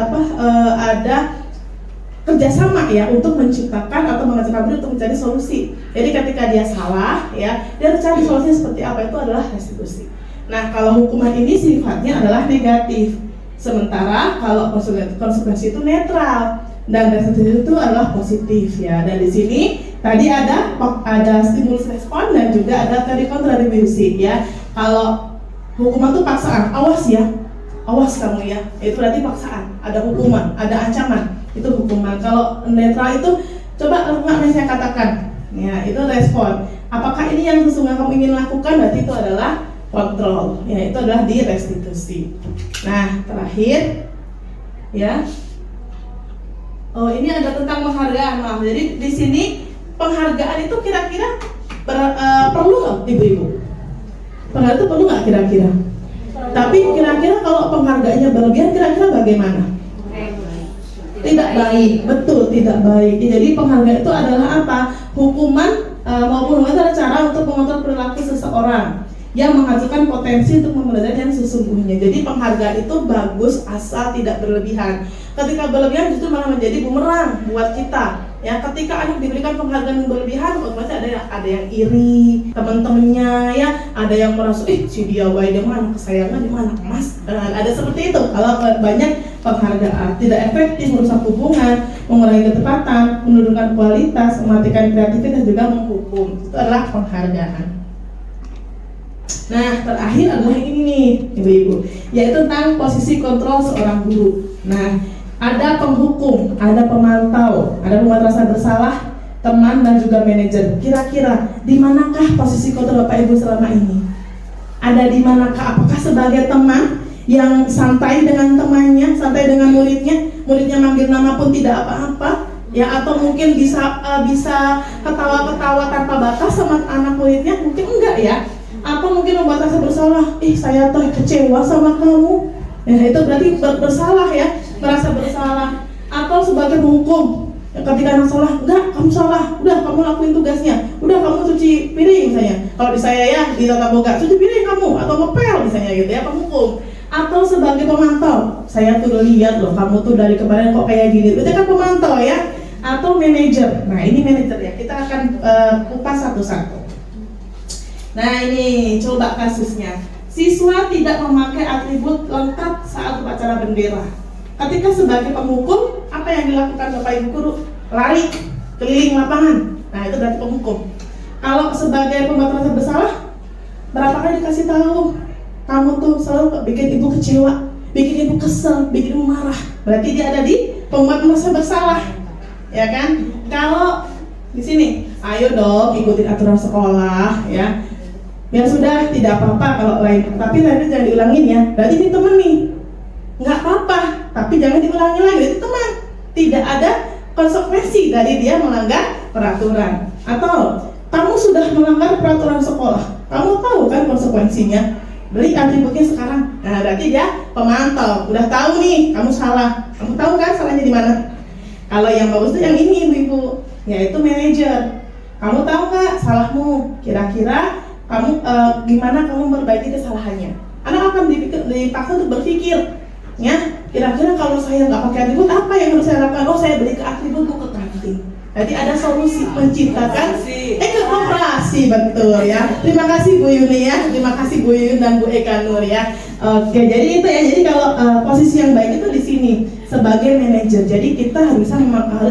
kerjasama, ya, untuk menciptakan atau mengajarkan murid untuk mencari solusi. Jadi ketika dia salah, ya, dia harus cari solusinya seperti apa. Itu adalah restitusi. Nah, kalau hukuman ini sifatnya adalah negatif. Sementara kalau konsekuensi itu netral dan restitusi itu adalah positif, ya. Dan di sini tadi ada stimulus respon dan juga ada tadi kontribusi, ya. Kalau hukuman itu paksaan, awas ya, awas kamu ya, itu berarti paksaan, ada hukuman, ada ancaman, itu hukuman. Kalau netral itu coba lakukan yang saya katakan, ya, itu respon. Apakah ini yang sesungguhnya kamu ingin lakukan? Berarti itu adalah kontrol, ya, itu adalah di restitusi. Nah, terakhir, ya, ini ada tentang penghargaan. Maaf, jadi di sini penghargaan itu kira-kira perlu nggak, ibu-ibu? Penghargaan itu perlu nggak kira-kira? Tapi kira-kira kalau penghargaannya berlebihan, kira-kira bagaimana? Tidak baik, betul, tidak baik. Jadi penghargaan itu adalah apa? Hukuman maupun hukuman itu adalah cara untuk mengontrol perilaku seseorang yang menghasilkan potensi untuk mempelajari yang sesungguhnya. Jadi penghargaan itu bagus asal tidak berlebihan. Ketika berlebihan justru malah menjadi bumerang buat kita. Ya, ketika anak diberikan penghargaan yang berlebihan, otomatis ada yang iri teman-temannya, ya, ada yang merasa si dia wae, dia mah anak kesayangan, dia mah anak emas. Ada seperti itu. Kalau banyak penghargaan tidak efektif, merusak hubungan, mengurangi ketepatan, menurunkan kualitas, mematikan kreativitas, dan juga menghukum. Itu adalah penghargaan. Nah, terakhir adalah ini nih, ibu-ibu, yaitu tentang posisi kontrol seorang guru. Nah, ada penghukum, ada pemantau, ada pembuat rasa bersalah, teman, dan juga manajer. Kira-kira di manakah posisi kontrol Bapak Ibu selama ini? Ada di manakah? Apakah sebagai teman yang santai dengan temannya, santai dengan muridnya manggil nama pun tidak apa-apa, ya, atau mungkin bisa ketawa-ketawa tanpa batas sama anak muridnya? Mungkin enggak, ya. Atau mungkin membuat rasa bersalah, saya tuh kecewa sama kamu, ya, itu berarti bersalah, ya, merasa bersalah. Atau sebagai penghukum, ya, ketika anak salah, enggak, kamu salah, udah kamu lakuin tugasnya, udah kamu cuci piring misalnya. Kalau di saya, ya, di tata boga, cuci piring kamu, atau ngepel misalnya gitu, ya, penghukum. Atau sebagai pemantau, saya tuh lihat loh, kamu tuh dari kemarin kok kayak gini, itu kan pemantau, ya. Atau manajer. Nah, ini manajer, ya, kita akan kupas satu-satu. Nah, ini coba kasusnya. Siswa tidak memakai atribut lengkap saat upacara bendera. Ketika sebagai penghukum, apa yang dilakukan Bapak Ibu guru? Lari keliling lapangan. Nah, itu berarti penghukum. Kalau sebagai pembuat rasa bersalah, berapa kali dikasih tahu? Kamu tuh selalu bikin ibu kecewa, bikin ibu kesel, bikin ibu marah. Berarti dia ada di pembuat rasa bersalah, ya kan? Kalau di sini, ayo dong ikutin aturan sekolah, ya. Ya sudah, tidak apa-apa kalau lain, tapi nanti jangan diulangin, ya. Berarti ini teman nih, nggak apa-apa, tapi jangan diulangi lagi. Itu teman, tidak ada konsekuensi dari dia melanggar peraturan. Atau kamu sudah melanggar peraturan sekolah, kamu tahu kan konsekuensinya, beli atributnya sekarang. Nah, berarti dia pemantau, udah tahu nih kamu salah, kamu tahu kan salahnya di mana. Kalau yang bagus itu yang ini, ibu-ibu, yaitu manajer. Kamu tahu nggak salahmu, kira-kira kamu gimana kamu memperbaiki kesalahannya. Anak akan dipaksa untuk berpikir, ya, kira-kira kalau saya nggak pakai atribut, apa yang harus saya lakukan? Oh, saya beli ke atributku ke kantin. Jadi ada solusi menciptakan kooperasi, betul, ya. Terima kasih Bu Yuni, ya. Terima kasih Bu Yun dan Bu Eka Nur, ya. Oke, jadi itu, ya. Jadi kalau posisi yang baik itu di sini sebagai manajer. Jadi kita harus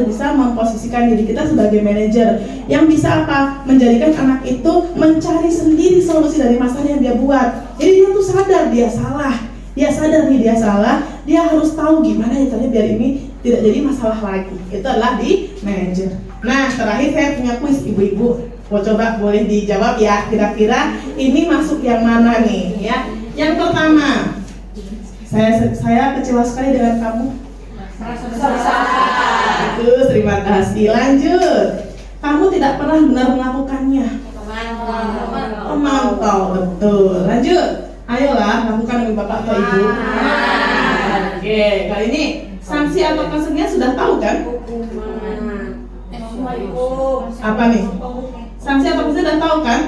bisa memposisikan diri kita sebagai manajer yang bisa apa? Menjadikan anak itu mencari sendiri solusi dari masalah yang dia buat. Jadi dia tuh sadar dia salah. Dia sadar nih dia salah, dia harus tahu gimana ya caranya biar ini tidak jadi masalah lagi. Itu adalah di manajer. Nah, terakhir saya punya kuis, ibu-ibu. Mau coba boleh dijawab ya, kira-kira ini masuk yang mana nih ya? Yang pertama, saya kecewa sekali dengan kamu. Bagus, terima kasih. Lanjut. Kamu tidak pernah benar melakukannya. Memantau, betul. Lanjut. Ayolah, lakukan dengan bapak atau ibu. Oke, kali ini sanksi atau konsekuensinya sudah tahu kan? Apa nih? Sanksi atau konsekuensinya sudah tahu kan?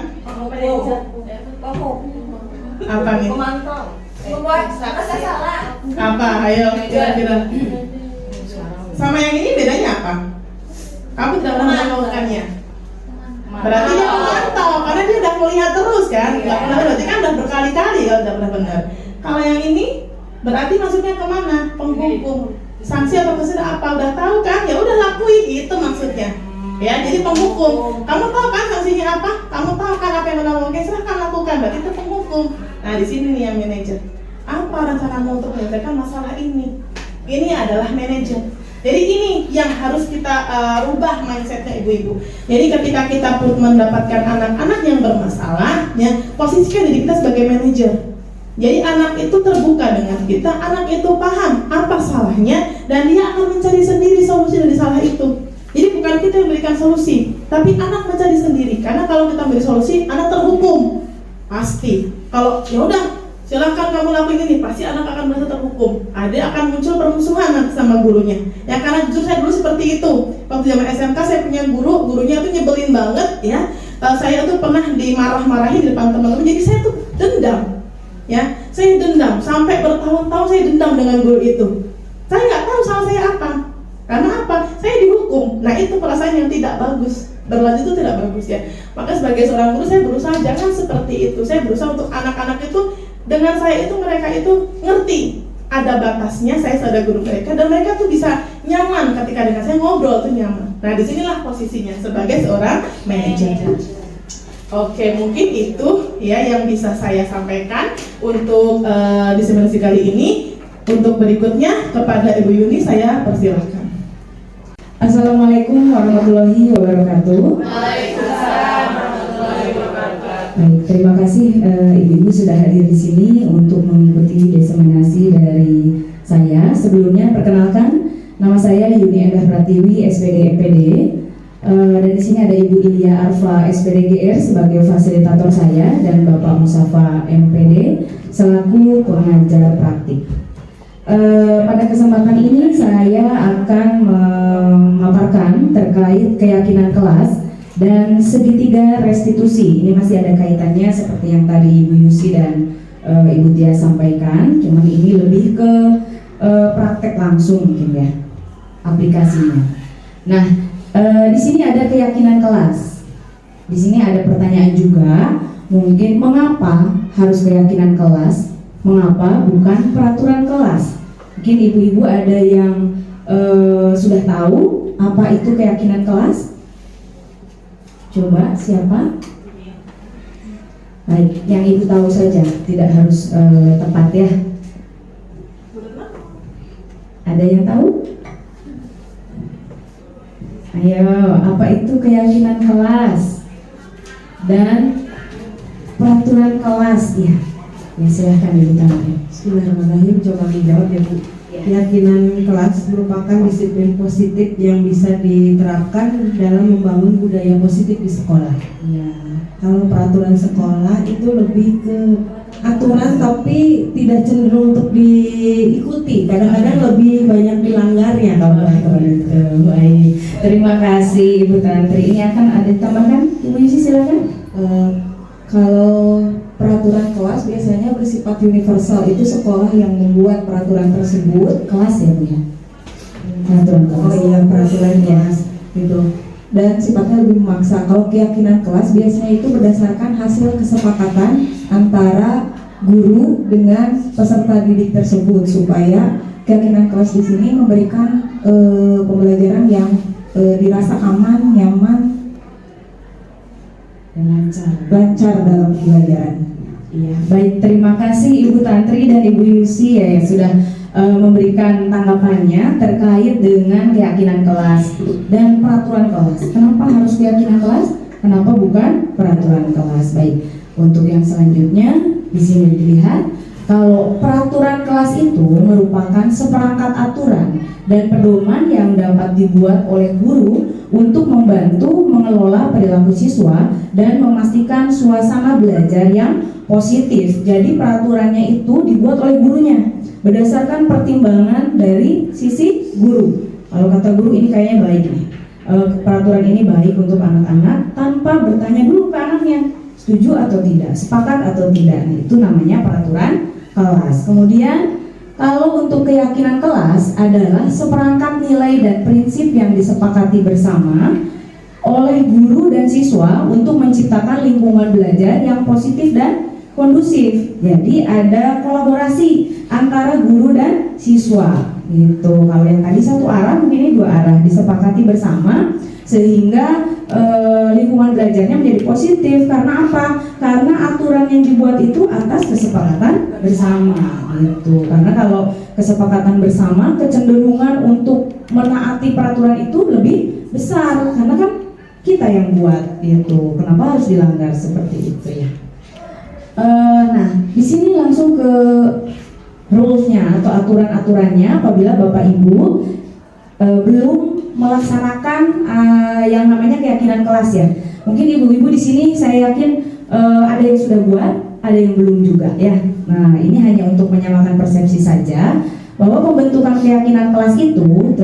Apa nih? Apa? Ayo, kira-kira. Sama yang ini bedanya apa? Kamu tidak pernah melakukannya. Berarti dia memantau, karena dia udah melihat terus kan? Nggak pernah, berarti kan udah berkali-kali kalau udah pernah benar. Kalau yang ini berarti maksudnya kemana? Penghukum. Sanksi atau konsekuensi apa? Udah tahu kan? Ya udah lakuin, itu maksudnya. Ya, jadi penghukum. Kamu tahu kan sanksinya apa? Kamu tahu kan apa yang kamu lakukan? Silahkan lakukan. Berarti itu penghukum. Nah, di sini nih yang manajer. Apa rencanamu untuk menyelesaikan masalah ini? Ini adalah manajer. Jadi ini yang harus kita rubah mindsetnya ibu-ibu. Jadi ketika kita pun mendapatkan anak-anak yang bermasalah, ya posisikan diri kita sebagai manajer. Jadi anak itu terbuka dengan kita, anak itu paham apa salahnya, dan dia akan mencari sendiri solusi dari salah itu. Jadi bukan kita yang berikan solusi, tapi anak mencari sendiri. Karena kalau kita beri solusi, anak terhukum pasti. Kalau ya udah silahkan kamu lakuin ini, pasti anak akan merasa terhukum. Ada akan muncul permusuhan nanti sama gurunya. Ya karena jujur saya dulu seperti itu. Waktu zaman SMK saya punya guru, gurunya tuh nyebelin banget ya. Saya tuh pernah dimarah-marahin di depan teman-teman. Jadi saya tuh dendam. Ya, saya dendam sampai bertahun-tahun saya dendam dengan guru itu. Saya nggak tahu salah saya apa. Karena apa? Saya dihukum. Nah itu perasaan yang tidak bagus. Berlanjut itu tidak bagus ya. Maka sebagai seorang guru saya berusaha jangan seperti itu. Saya berusaha untuk anak-anak itu, dengan saya itu mereka itu ngerti ada batasnya. Saya sudah guru mereka dan mereka tuh bisa nyaman ketika dengan saya ngobrol tuh nyaman. Nah disinilah posisinya sebagai seorang manajer. Oke, mungkin itu ya yang bisa saya sampaikan untuk diseminasi kali ini. Untuk berikutnya kepada Ibu Yuni saya persilahkan. Assalamualaikum warahmatullahi wabarakatuh. Waalaikumsalam warahmatullahi wabarakatuh. Baik, terima kasih Ibu-ibu sudah hadir di sini untuk mengikuti diseminasi dari saya. Sebelumnya perkenalkan, nama saya Yuni Endah Pratiwi, SPD MPD. Dan di sini ada Ibu Ilya Arfa, SPD GR sebagai fasilitator saya, dan Bapak Musafa MPD selaku pengajar praktik. Pada kesempatan ini saya akan memaparkan terkait keyakinan kelas dan segitiga restitusi. Ini masih ada kaitannya seperti yang tadi Ibu Yusi dan Ibu Tia sampaikan, cuman ini lebih ke praktek langsung mungkin ya, aplikasinya. Nah, di sini ada keyakinan kelas. Di sini ada pertanyaan juga, mungkin mengapa harus keyakinan kelas? Mengapa bukan peraturan kelas? Mungkin ibu-ibu ada yang sudah tahu apa itu keyakinan kelas? Coba siapa? Baik, yang ibu tahu saja, tidak harus tepat ya. Ada yang tahu? Ayo, apa itu keyakinan kelas dan peraturan kelas ya? Ya silahkan Ibu Tami. Bismillahirrahmanirrahim. Coba dijawab ya Bu. Keyakinan kelas merupakan disiplin positif yang bisa diterapkan dalam membangun budaya positif di sekolah. Ya. Kalau peraturan sekolah itu lebih ke aturan tapi tidak cenderung untuk diikuti. Kadang-kadang lebih banyak dilanggarnya kalau peraturan itu. Baik. Terima kasih Ibu Tantri. Ini akan ada tambahkan Ibu Yusi silakan. Kalau peraturan kelas biasanya bersifat universal, itu sekolah yang membuat peraturan tersebut. Kelas ya Bu ya. Peraturan kelas. Oh iya, peraturan kelas gitu. Dan sifatnya lebih memaksa. Kalau keyakinan kelas biasanya itu berdasarkan hasil kesepakatan antara guru dengan peserta didik tersebut, supaya keyakinan kelas di sini memberikan pembelajaran yang dirasa aman, nyaman, Dan lancar dalam pembelajaran. Iya, baik, terima kasih Ibu Tantri dan Ibu Yusi ya yang sudah memberikan tanggapannya terkait dengan keyakinan kelas dan peraturan kelas. Kenapa harus keyakinan kelas? kenapa bukan peraturan kelas? Baik, untuk yang selanjutnya di sini dilihat kalau peraturan kelas itu merupakan seperangkat aturan dan pedoman yang dapat dibuat oleh guru untuk membantu mengelola perilaku siswa dan memastikan suasana belajar yang positif. Jadi peraturannya itu dibuat oleh gurunya berdasarkan pertimbangan dari sisi guru. Kalau kata guru ini kayaknya baik nih, peraturan ini baik untuk anak-anak tanpa bertanya dulu ke anaknya setuju atau tidak, sepakat atau tidak. Nah, itu namanya peraturan kelas. Kemudian kalau untuk keyakinan kelas adalah seperangkat nilai dan prinsip yang disepakati bersama oleh guru dan siswa untuk menciptakan lingkungan belajar yang positif dan kondusif. Jadi ada kolaborasi antara guru dan siswa gitu. Kalau yang tadi satu arah, mungkin ini dua arah, disepakati bersama sehingga lingkungan belajarnya menjadi positif. Karena apa? Karena aturan yang dibuat itu atas kesepakatan bersama gitu. Karena kalau kesepakatan bersama, kecenderungan untuk menaati peraturan itu lebih besar karena kan kita yang buat gitu. Kenapa harus dilanggar seperti itu ya? Nah, di sini langsung ke rules-nya atau aturan-aturannya apabila Bapak Ibu belum melaksanakan yang namanya keyakinan kelas ya. Mungkin ibu-ibu di sini saya yakin ada yang sudah buat, ada yang belum juga ya. Nah, ini hanya untuk menyamakan persepsi saja bahwa pembentukan keyakinan kelas itu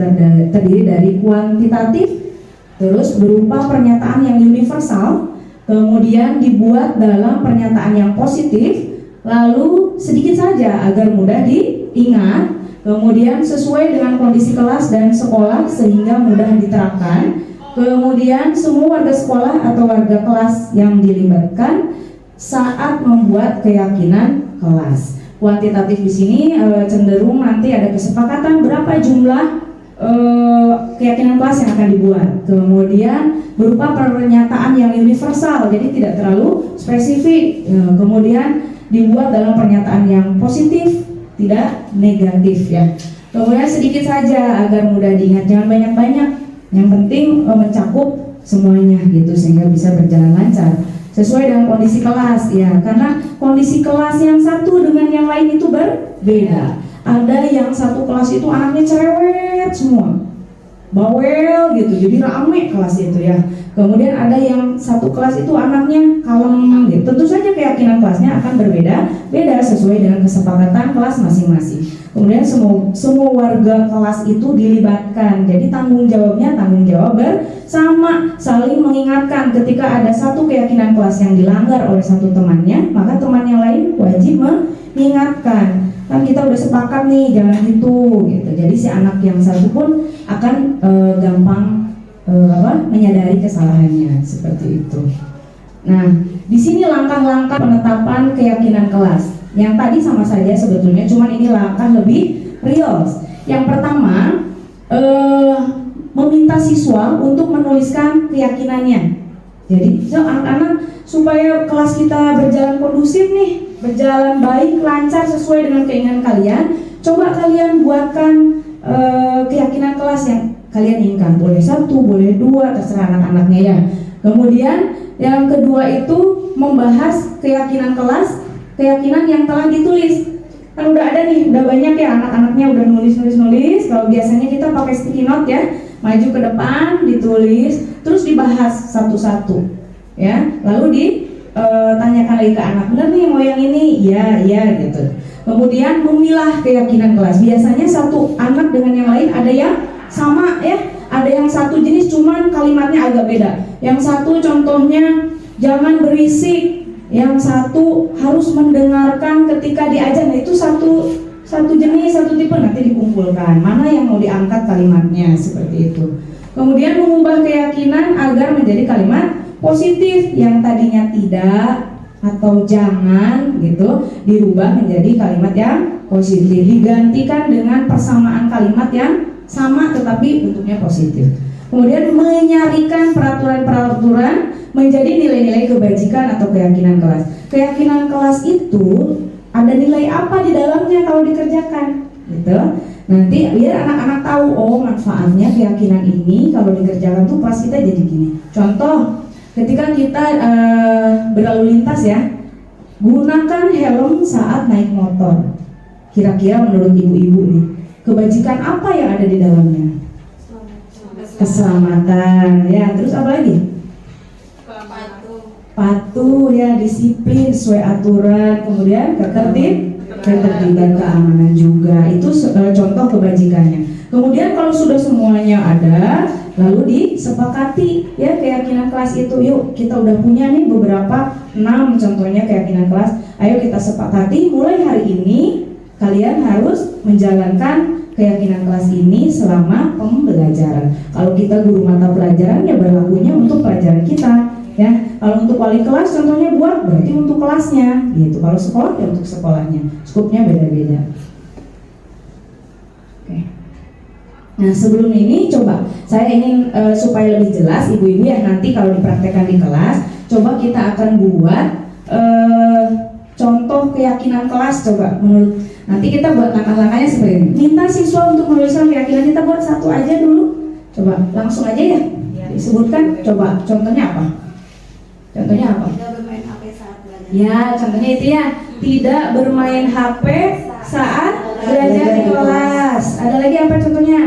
terdiri dari kuantitatif, terus berupa pernyataan yang universal, kemudian dibuat dalam pernyataan yang positif, lalu sedikit saja agar mudah diingat, kemudian sesuai dengan kondisi kelas dan sekolah sehingga mudah diterapkan, kemudian semua warga sekolah atau warga kelas yang dilibatkan saat membuat keyakinan kelas. Kuantitatif di sini cenderung nanti ada kesepakatan berapa jumlah keyakinan kelas yang akan dibuat, kemudian berupa pernyataan yang universal, jadi tidak terlalu spesifik, kemudian dibuat dalam pernyataan yang positif, tidak negatif ya. Kemudian sedikit saja agar mudah diingat, jangan banyak-banyak, yang penting mencakup semuanya gitu sehingga bisa berjalan lancar sesuai dengan kondisi kelas ya. Karena kondisi kelas yang satu dengan yang lain itu berbeda. Ada yang satu kelas itu anaknya cerewet semua, bawel gitu, jadi rame kelas itu ya. Kemudian ada yang satu kelas itu anaknya kalem gitu. Tentu saja keyakinan kelasnya akan berbeda sesuai dengan kesepakatan kelas masing-masing. Kemudian semua warga kelas itu dilibatkan. Jadi tanggung jawab bersama, saling mengingatkan ketika ada satu keyakinan kelas yang dilanggar oleh satu temannya, maka teman yang lain wajib mengingatkan. Kan kita udah sepakat nih, jangan gitu. Jadi si anak yang satu pun akan gampang menyadari kesalahannya seperti itu. Nah, di sini langkah-langkah penetapan keyakinan kelas. Yang tadi sama saja sebetulnya, cuman ini langkah lebih real. Yang pertama, meminta siswa untuk menuliskan keyakinannya. Jadi anak-anak supaya kelas kita berjalan kondusif nih, berjalan baik, lancar sesuai dengan keinginan kalian, coba kalian buatkan keyakinan kelas yang kalian inginkan. Boleh satu, boleh dua, terserah anak-anaknya ya. Kemudian yang kedua itu membahas keyakinan kelas, keyakinan yang telah ditulis. Kan udah ada nih, udah banyak ya anak-anaknya udah nulis. Kalau biasanya kita pakai sticky note ya, maju ke depan, ditulis, terus dibahas satu-satu ya. Lalu ditanyakan lagi ke anak, benar nih mau yang ini? Iya gitu. Kemudian memilah keyakinan kelas. Biasanya satu anak dengan yang lain ada yang sama ya, ada yang satu jenis cuman kalimatnya agak beda. Yang satu contohnya jangan berisik, yang satu harus mendengarkan ketika diajar. Nah itu satu jenis, satu tipe, nanti dikumpulkan mana yang mau diangkat kalimatnya seperti itu. Kemudian mengubah keyakinan agar menjadi kalimat positif, yang tadinya tidak atau jangan gitu dirubah menjadi kalimat yang positif, digantikan dengan persamaan kalimat yang sama tetapi bentuknya positif. Kemudian menyarikan peraturan-peraturan menjadi nilai-nilai kebajikan atau keyakinan kelas. Keyakinan kelas itu ada nilai apa di dalamnya kalau dikerjakan gitu. Nanti biar anak-anak tahu, oh manfaatnya keyakinan ini kalau dikerjakan tuh pas kita jadi gini. Contoh, ketika kita berlalu lintas ya, gunakan helm saat naik motor. Kira-kira menurut ibu-ibu nih, kebajikan apa yang ada di dalamnya? Keselamatan ya, terus apa lagi? Patuh ya, disiplin sesuai aturan, kemudian ketertiban, keamanan juga. Itu contoh kebajikannya. Kemudian kalau sudah semuanya ada, lalu disepakati ya keyakinan kelas itu. Yuk, kita udah punya nih beberapa 6 contohnya keyakinan kelas. Ayo kita sepakati mulai hari ini kalian harus menjalankan keyakinan kelas ini selama pembelajaran. Kalau kita guru mata pelajaran ya berlakunya untuk pelajaran kita. Ya, kalau untuk wali kelas contohnya buat berarti untuk kelasnya, gitu. Kalau sekolah ya untuk sekolahnya, skupnya beda-beda. Oke. Nah sebelum ini coba saya ingin supaya lebih jelas ibu-ibu ya, nanti kalau dipraktekkan di kelas, coba kita akan buat contoh keyakinan kelas. Coba menurut nanti kita buat langkah-langkahnya seperti ini. Minta siswa untuk menuliskan keyakinan, kita buat satu aja dulu. Coba langsung aja ya, disebutkan. Coba contohnya apa? Contohnya apa? Tidak bermain HP saat belajar. Ya, contohnya itu ya, tidak bermain HP saat belajar di kelas. Ada lagi apa contohnya?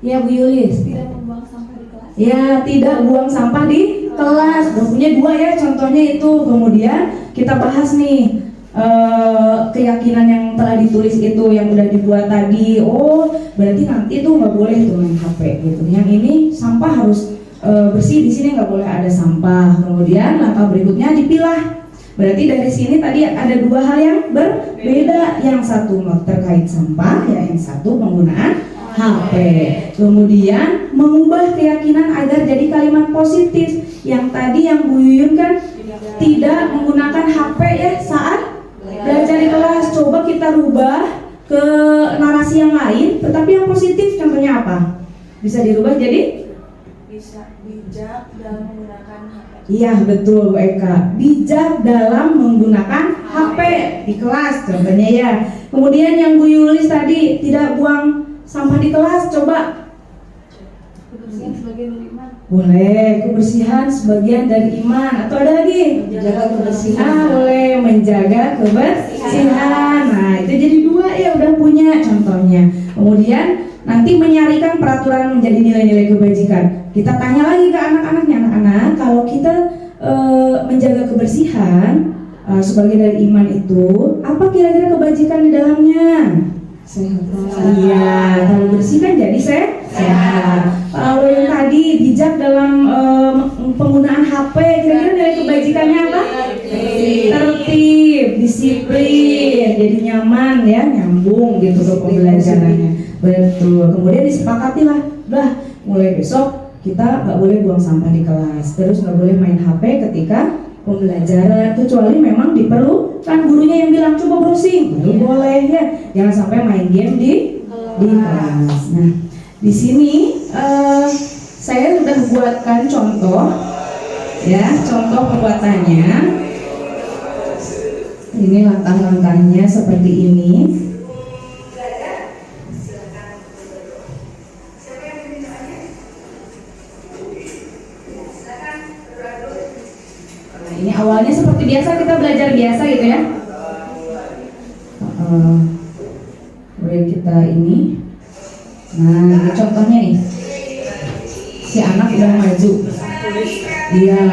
Ya Bu Yulis. Tidak membuang sampah di kelas. Ya, tidak buang sampah di kelas. Udah punya 2 ya contohnya itu. Kemudian kita bahas nih keyakinan yang telah ditulis itu yang udah dibuat tadi. Oh, berarti nanti tuh nggak boleh tuh main HP gitu. Yang ini sampah harus bersih, di sini nggak boleh ada sampah. Kemudian langkah berikutnya dipilah. Berarti dari sini tadi ada 2 hal yang berbeda. Yang satu terkait sampah, ya yang satu penggunaan HP. Kemudian mengubah keyakinan agar jadi kalimat positif. Yang tadi yang Bu Yuyun kan tidak menggunakan HP ya saat belajar di kelas. Coba kita rubah ke narasi yang lain, tetapi yang positif. Contohnya apa? Bisa dirubah jadi? Bisa bijak dalam menggunakan HP. Iya betul Bu Eka, bijak dalam menggunakan HP di kelas contohnya ya. Kemudian yang Bu Yulis tadi, tidak buang sampah di kelas. Coba Kebersihan sebagian dari iman. boleh, kebersihan sebagian dari iman. Atau ada lagi? Menjaga kebersihan. Boleh, menjaga kebersihan. Nah itu jadi 2 ya, udah punya contohnya. Kemudian nanti menyarikan peraturan menjadi nilai-nilai kebajikan. Kita tanya lagi ke anak-anaknya, anak-anak, kalau kita menjaga kebersihan sebagai dari iman itu, apa kira-kira kebajikan di dalamnya? Sehat. Iya, kalau bersih kan jadi sehat. Kalau yang tadi bijak dalam penggunaan HP, kira-kira nilai kebajikannya apa? Tertib, disiplin, jadi nyaman ya, nyambung gitu ke pembelajarannya. Betul. Kemudian disepakati lah, mulai besok kita nggak boleh buang sampah di kelas, terus nggak boleh main HP ketika pembelajaran, kecuali memang diperlukan. Gurunya yang bilang coba browsing, baru boleh ya. Jangan sampai main game di kelas. Nah, di sini saya sudah buatkan contoh, ya, contoh pembuatannya. Ini langkah-langkahnya seperti ini. Ini awalnya seperti biasa, kita belajar biasa gitu ya. Kemudian kita ini. Nah ini contohnya nih, si anak udah maju. Iya.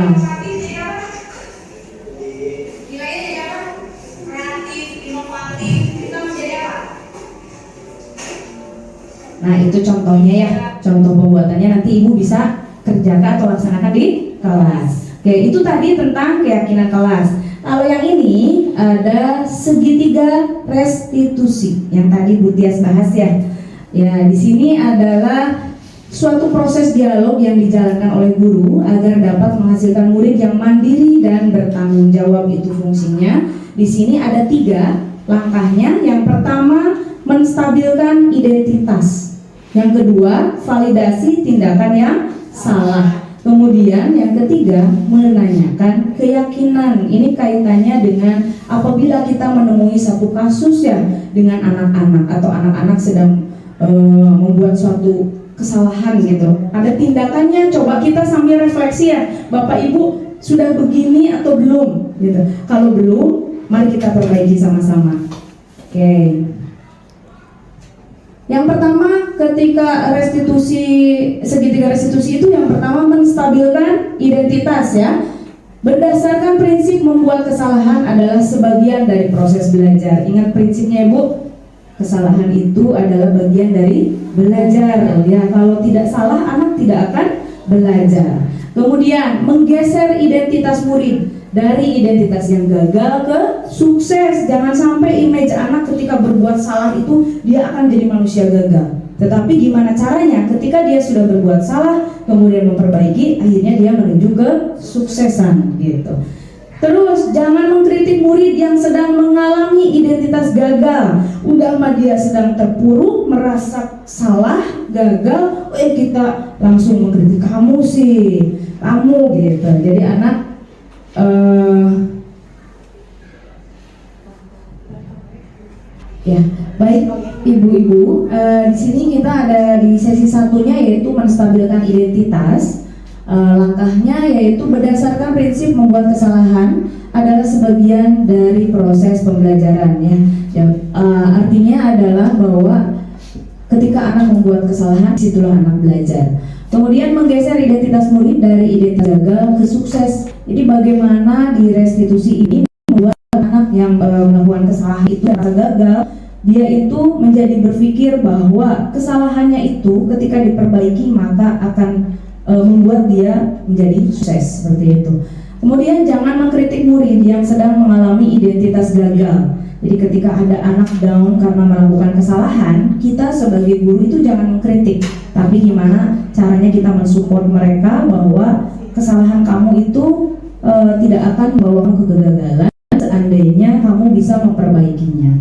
Nah itu contohnya ya, contoh pembuatannya nanti ibu bisa kerjakan atau laksanakan di kelas. Oke, itu tadi tentang keyakinan kelas. Kalau yang ini ada segitiga restitusi yang tadi Bu Tias bahas ya. Ya, di sini adalah suatu proses dialog yang dijalankan oleh guru agar dapat menghasilkan murid yang mandiri dan bertanggung jawab. Itu fungsinya. Di sini ada 3 langkahnya. Yang pertama, menstabilkan identitas. Yang kedua, validasi tindakan yang salah. Kemudian yang ketiga, menanyakan keyakinan. Ini kaitannya dengan apabila kita menemui satu kasus ya dengan anak-anak atau anak-anak sedang membuat suatu kesalahan gitu. Ada tindakannya, coba kita sambil refleksi ya. Bapak Ibu sudah begini atau belum gitu. Kalau belum, mari kita perbaiki sama-sama. Oke. Yang pertama, ketika restitusi, segitiga restitusi itu yang pertama menstabilkan identitas ya. Berdasarkan prinsip membuat kesalahan adalah sebagian dari proses belajar. Ingat prinsipnya Ibu, kesalahan itu adalah bagian dari belajar. Ya, kalau tidak salah anak tidak akan belajar. Kemudian menggeser identitas murid dari identitas yang gagal ke sukses. Jangan sampai image anak ketika berbuat salah itu dia akan jadi manusia gagal. Tetapi gimana caranya ketika dia sudah berbuat salah kemudian memperbaiki, akhirnya dia menuju ke suksesan gitu. Terus jangan mengkritik murid yang sedang mengalami identitas gagal. Udah mah dia sedang terpuruk, merasa salah, gagal, kita langsung mengkritik kamu sih, kamu gitu. Jadi anak ya, baik ibu-ibu, di sini kita ada di sesi satunya yaitu menstabilkan identitas. Langkahnya yaitu berdasarkan prinsip membuat kesalahan adalah sebagian dari proses pembelajaran ya. Artinya adalah bahwa ketika anak membuat kesalahan, situlah anak belajar. Kemudian menggeser identitas murid dari identitas gagal ke sukses. Jadi bagaimana di restitusi ini membuat anak yang melakukan kesalahan itu merasa gagal, dia itu menjadi berpikir bahwa kesalahannya itu ketika diperbaiki maka akan membuat dia menjadi sukses, seperti itu. Kemudian jangan mengkritik murid yang sedang mengalami identitas gagal. Jadi ketika ada anak down karena melakukan kesalahan, kita sebagai guru itu jangan mengkritik, tapi gimana caranya kita mensupport mereka bahwa kesalahan kamu itu tidak akan membawa ke kegagalan seandainya kamu bisa memperbaikinya.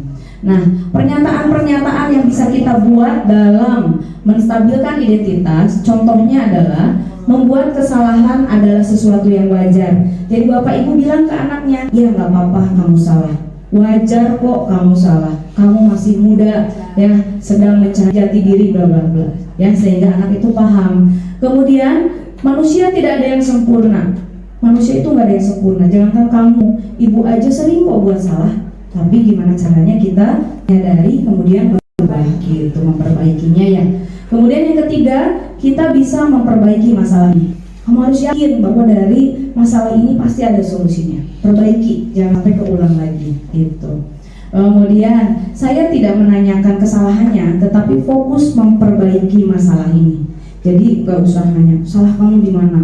Nah, pernyataan-pernyataan yang bisa kita buat dalam menstabilkan identitas, contohnya adalah membuat kesalahan adalah sesuatu yang wajar. Jadi Bapak Ibu bilang ke anaknya, ya nggak apa-apa kamu salah, wajar kok kamu salah, kamu masih muda ya, sedang mencari jati diri bla bla bla ya, sehingga anak itu paham. Kemudian manusia tidak ada yang sempurna, manusia itu nggak ada yang sempurna. Jangankan kamu, ibu aja sering kok buat salah. Tapi gimana caranya kita menyadari kemudian memperbaiki, memperbaikinya ya. Kemudian yang ketiga, kita bisa memperbaiki masalah ini. Kamu harus yakin bahwa dari masalah ini pasti ada solusinya. Perbaiki, jangan sampai keulang lagi gitu. Kemudian saya tidak menanyakan kesalahannya, tetapi fokus memperbaiki masalah ini. Jadi nggak usah nanya salah kamu di mana.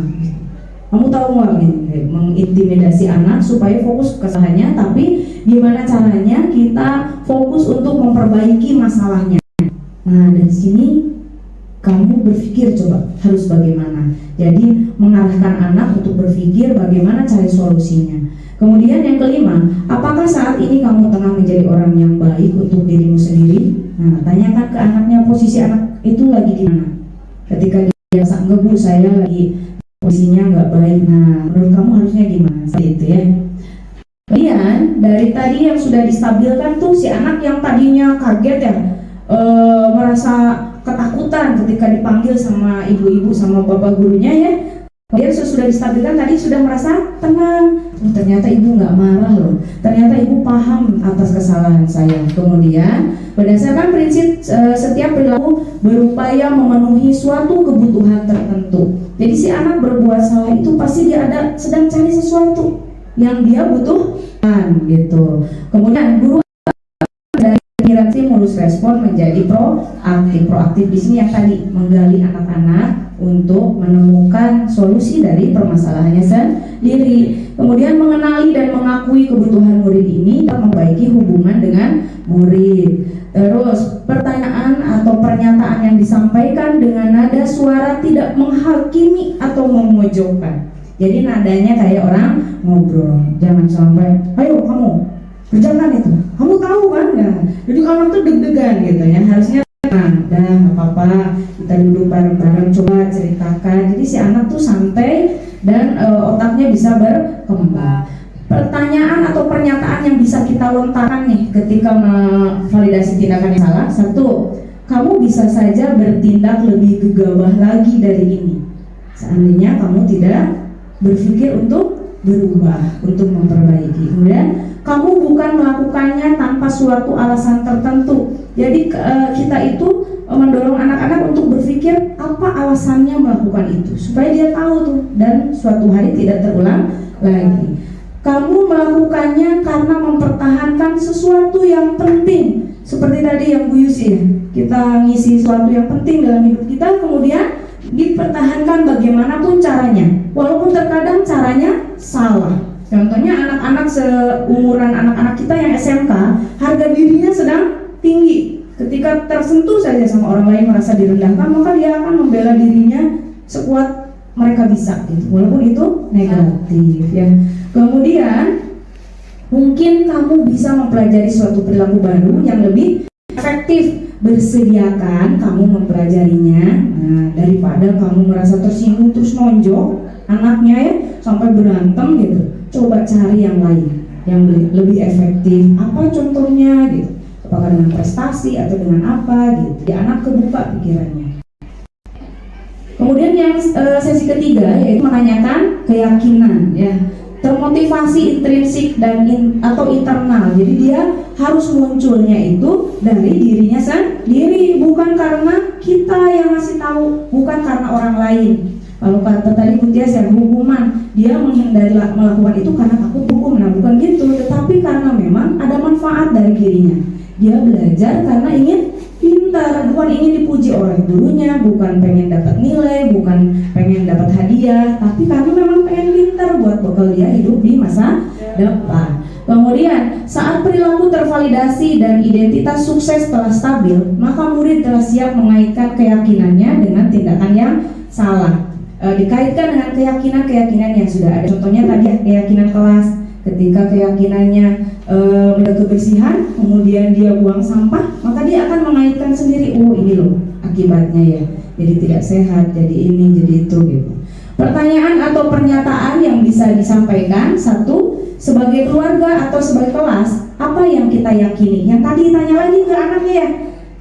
Kamu tahu nggak gitu, mengintimidasi anak supaya fokus ke kesalahannya, tapi gimana caranya kita fokus untuk memperbaiki masalahnya. Nah dari sini kamu berpikir coba harus bagaimana. Jadi mengarahkan anak untuk berpikir bagaimana cari solusinya. Kemudian yang kelima, apakah saat ini kamu tengah menjadi orang yang baik untuk dirimu sendiri? Nah tanyakan ke anaknya posisi anak itu lagi di mana. Ketika dia sangat ngebu, saya lagi posisinya nggak baik. Nah, menurut kamu harusnya gimana? Seperti itu ya. Kemudian dari tadi yang sudah distabilkan tuh si anak yang tadinya kaget ya, merasa ketakutan ketika dipanggil sama ibu-ibu sama bapak gurunya ya. Kemudian sudah distabilkan tadi sudah merasa tenang. Oh, ternyata ibu nggak marah loh. Ternyata ibu paham atas kesalahan saya. Kemudian berdasarkan prinsip setiap perilaku berupaya memenuhi suatu kebutuhan tertentu. Jadi si anak berbuat salah itu pasti dia sedang cari sesuatu yang dia butuhkan gitu. Kemudian guru dari pikiran stimulus respon menjadi proaktif. Proaktif di sini yang tadi menggali anak-anak untuk menemukan solusi dari permasalahannya sendiri. Kemudian mengenali dan mengakui kebutuhan murid ini dan memperbaiki hubungan dengan murid. Terus pertanyaan atau pernyataan yang disampaikan dengan nada suara tidak menghakimi atau memojokkan. Jadi nadanya kayak orang ngobrol. Jangan sampai, ayo kamu kerjakan itu. Kamu tahu kan? Nah, jadi anak tuh deg-degan gitu ya. Harusnya dah nggak apa-apa, kita duduk bareng-bareng, coba ceritakan. Jadi si anak tuh santai dan otaknya bisa berkembang. Pertanyaan atau pernyataan yang bisa kita lontarkan nih ketika memvalidasi tindakan yang salah. Satu, kamu bisa saja bertindak lebih gegabah lagi dari ini. Seandainya kamu tidak berpikir untuk berubah, untuk memperbaiki. Kemudian kamu bukan melakukannya tanpa suatu alasan tertentu. Jadi kita itu mendorong anak-anak untuk berpikir apa alasannya melakukan itu, supaya dia tahu tuh dan suatu hari tidak terulang lagi. Kamu melakukannya karena mempertahankan sesuatu yang penting. Seperti tadi yang Bu Yusi ya, kita ngisi sesuatu yang penting dalam hidup kita, kemudian dipertahankan bagaimanapun caranya, walaupun terkadang caranya salah. Contohnya anak-anak seumuran anak-anak kita yang SMK, harga dirinya sedang tinggi. Ketika tersentuh saja sama orang lain merasa direndahkan, maka dia akan membela dirinya sekuat mereka bisa, gitu. Walaupun itu negatif ya. Kemudian mungkin kamu bisa mempelajari suatu perilaku baru yang lebih efektif. Bersediakan kamu mempelajarinya, daripada kamu merasa tersinggung terus nonjok anaknya ya sampai berantem gitu. Coba cari yang lain yang lebih efektif. Apa contohnya gitu? Apakah dengan prestasi atau dengan apa gitu? Ya, anak kebuka pikirannya. Kemudian yang sesi ketiga yaitu menanyakan keyakinan ya. Termotivasi intrinsik dan atau internal. Jadi dia harus munculnya itu dari dirinya sendiri, bukan karena kita yang ngasih tahu, bukan karena orang lain. Kalau kata tadi Mutias ya, hukuman, dia menghindari melakukan itu karena takut hukum. Nah bukan gitu, tetapi karena memang ada manfaat dari dirinya. Dia belajar karena ingin pintar, bukan ingin dipuji oleh gurunya, bukan pengen dapat nilai, bukan pengen dapat hadiah, tapi karena memang pengen pintar buat bekal dia hidup di masa depan. Kemudian saat perilaku tervalidasi dan identitas sukses telah stabil, maka murid telah siap mengaitkan keyakinannya dengan tindakan yang salah. Dikaitkan dengan keyakinan-keyakinan yang sudah ada. Contohnya tadi ya, keyakinan kelas. Ketika keyakinannya menjaga kebersihan, kemudian dia buang sampah, maka dia akan mengaitkan sendiri, oh ini loh akibatnya ya, jadi tidak sehat, jadi ini, jadi itu gitu. Pertanyaan atau pernyataan yang bisa disampaikan, satu, sebagai keluarga atau sebagai kelas, apa yang kita yakini? Yang tadi tanya lagi ke anaknya ya,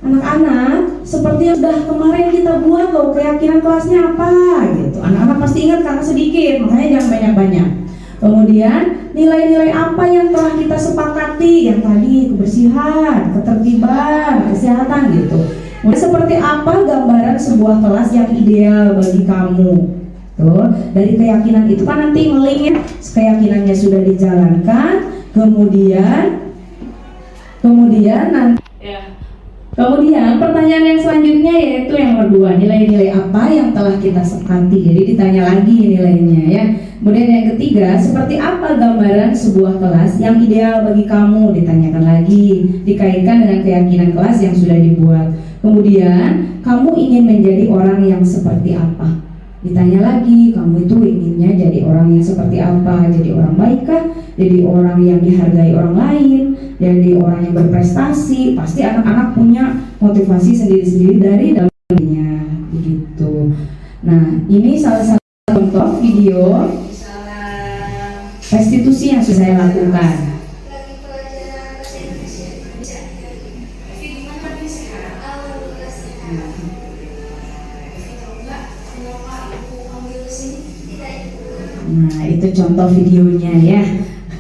anak-anak, seperti yang sudah kemarin kita buat loh, keyakinan kelasnya apa gitu. Anak-anak pasti ingat karena sedikit, makanya jangan banyak-banyak. Kemudian nilai-nilai apa yang telah kita sepakati, yang tadi kebersihan, ketertiban, kesehatan gitu. Kemudian seperti apa gambaran sebuah kelas yang ideal bagi kamu? Tuh, dari keyakinan itu kan nanti ngelingnya, keyakinannya sudah dijalankan, kemudian nanti kemudian pertanyaan yang selanjutnya yaitu yang kedua, nilai-nilai apa yang telah kita sepakati. Jadi ditanya lagi nilainya ya. Kemudian yang ketiga, seperti apa gambaran sebuah kelas yang ideal bagi kamu, ditanyakan lagi, dikaitkan dengan keyakinan kelas yang sudah dibuat. Kemudian kamu ingin menjadi orang yang seperti apa, ditanya lagi, kamu itu inginnya jadi orang yang seperti apa, jadi orang baikkah, jadi orang yang dihargai orang lain, jadi orang yang berprestasi. Pasti anak-anak punya motivasi sendiri-sendiri dari dalamnya begitu. Nah ini salah satu contoh video restitusi yang sudah saya lakukan. Nah itu contoh videonya ya.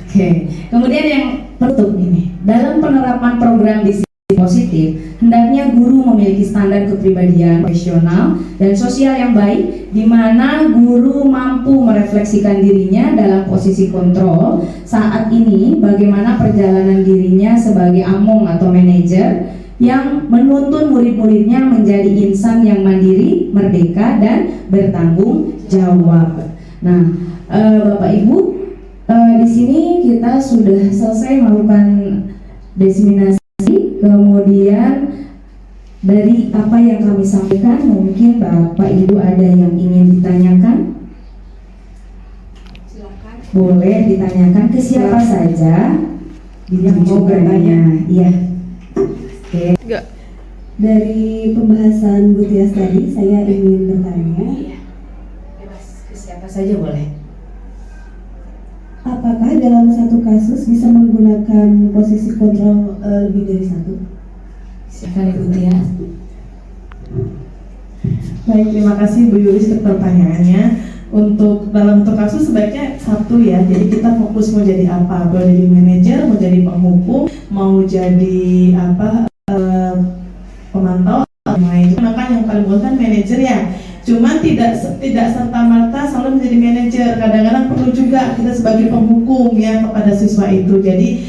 Oke. Kemudian yang penutup ini, dalam penerapan program disiplin positif, hendaknya guru memiliki standar kepribadian profesional dan sosial yang baik, di mana guru mampu merefleksikan dirinya dalam posisi kontrol saat ini, bagaimana perjalanan dirinya sebagai among atau manajer yang menuntun murid-muridnya menjadi insan yang mandiri, merdeka, dan bertanggung jawab. Nah, Bapak Ibu, di sini kita sudah selesai melakukan diseminasi. Kemudian dari apa yang kami sampaikan, mungkin Bapak Ibu ada yang ingin ditanyakan? Silakan. Boleh ditanyakan ke siapa saja yang mau bertanya. Iya. Oke. Dari pembahasan Bu Tias tadi, saya ingin bertanya, Bebas, ke siapa saja boleh. apakah dalam satu kasus bisa menggunakan posisi kontrol lebih dari satu? Silakan Ibu Tias. Baik, terima kasih Bu Yulis untuk pertanyaannya. Untuk dalam bentuk kasus sebaiknya satu ya, jadi kita fokus mau jadi apa, mau jadi manajer, mau jadi penghukum, mau jadi apa, pemantau, maka yang paling bagus kan manajer ya. Cuman tidak serta merta selalu menjadi manajer. Kadang-kadang perlu juga kita sebagai penghukum ya kepada siswa itu. Jadi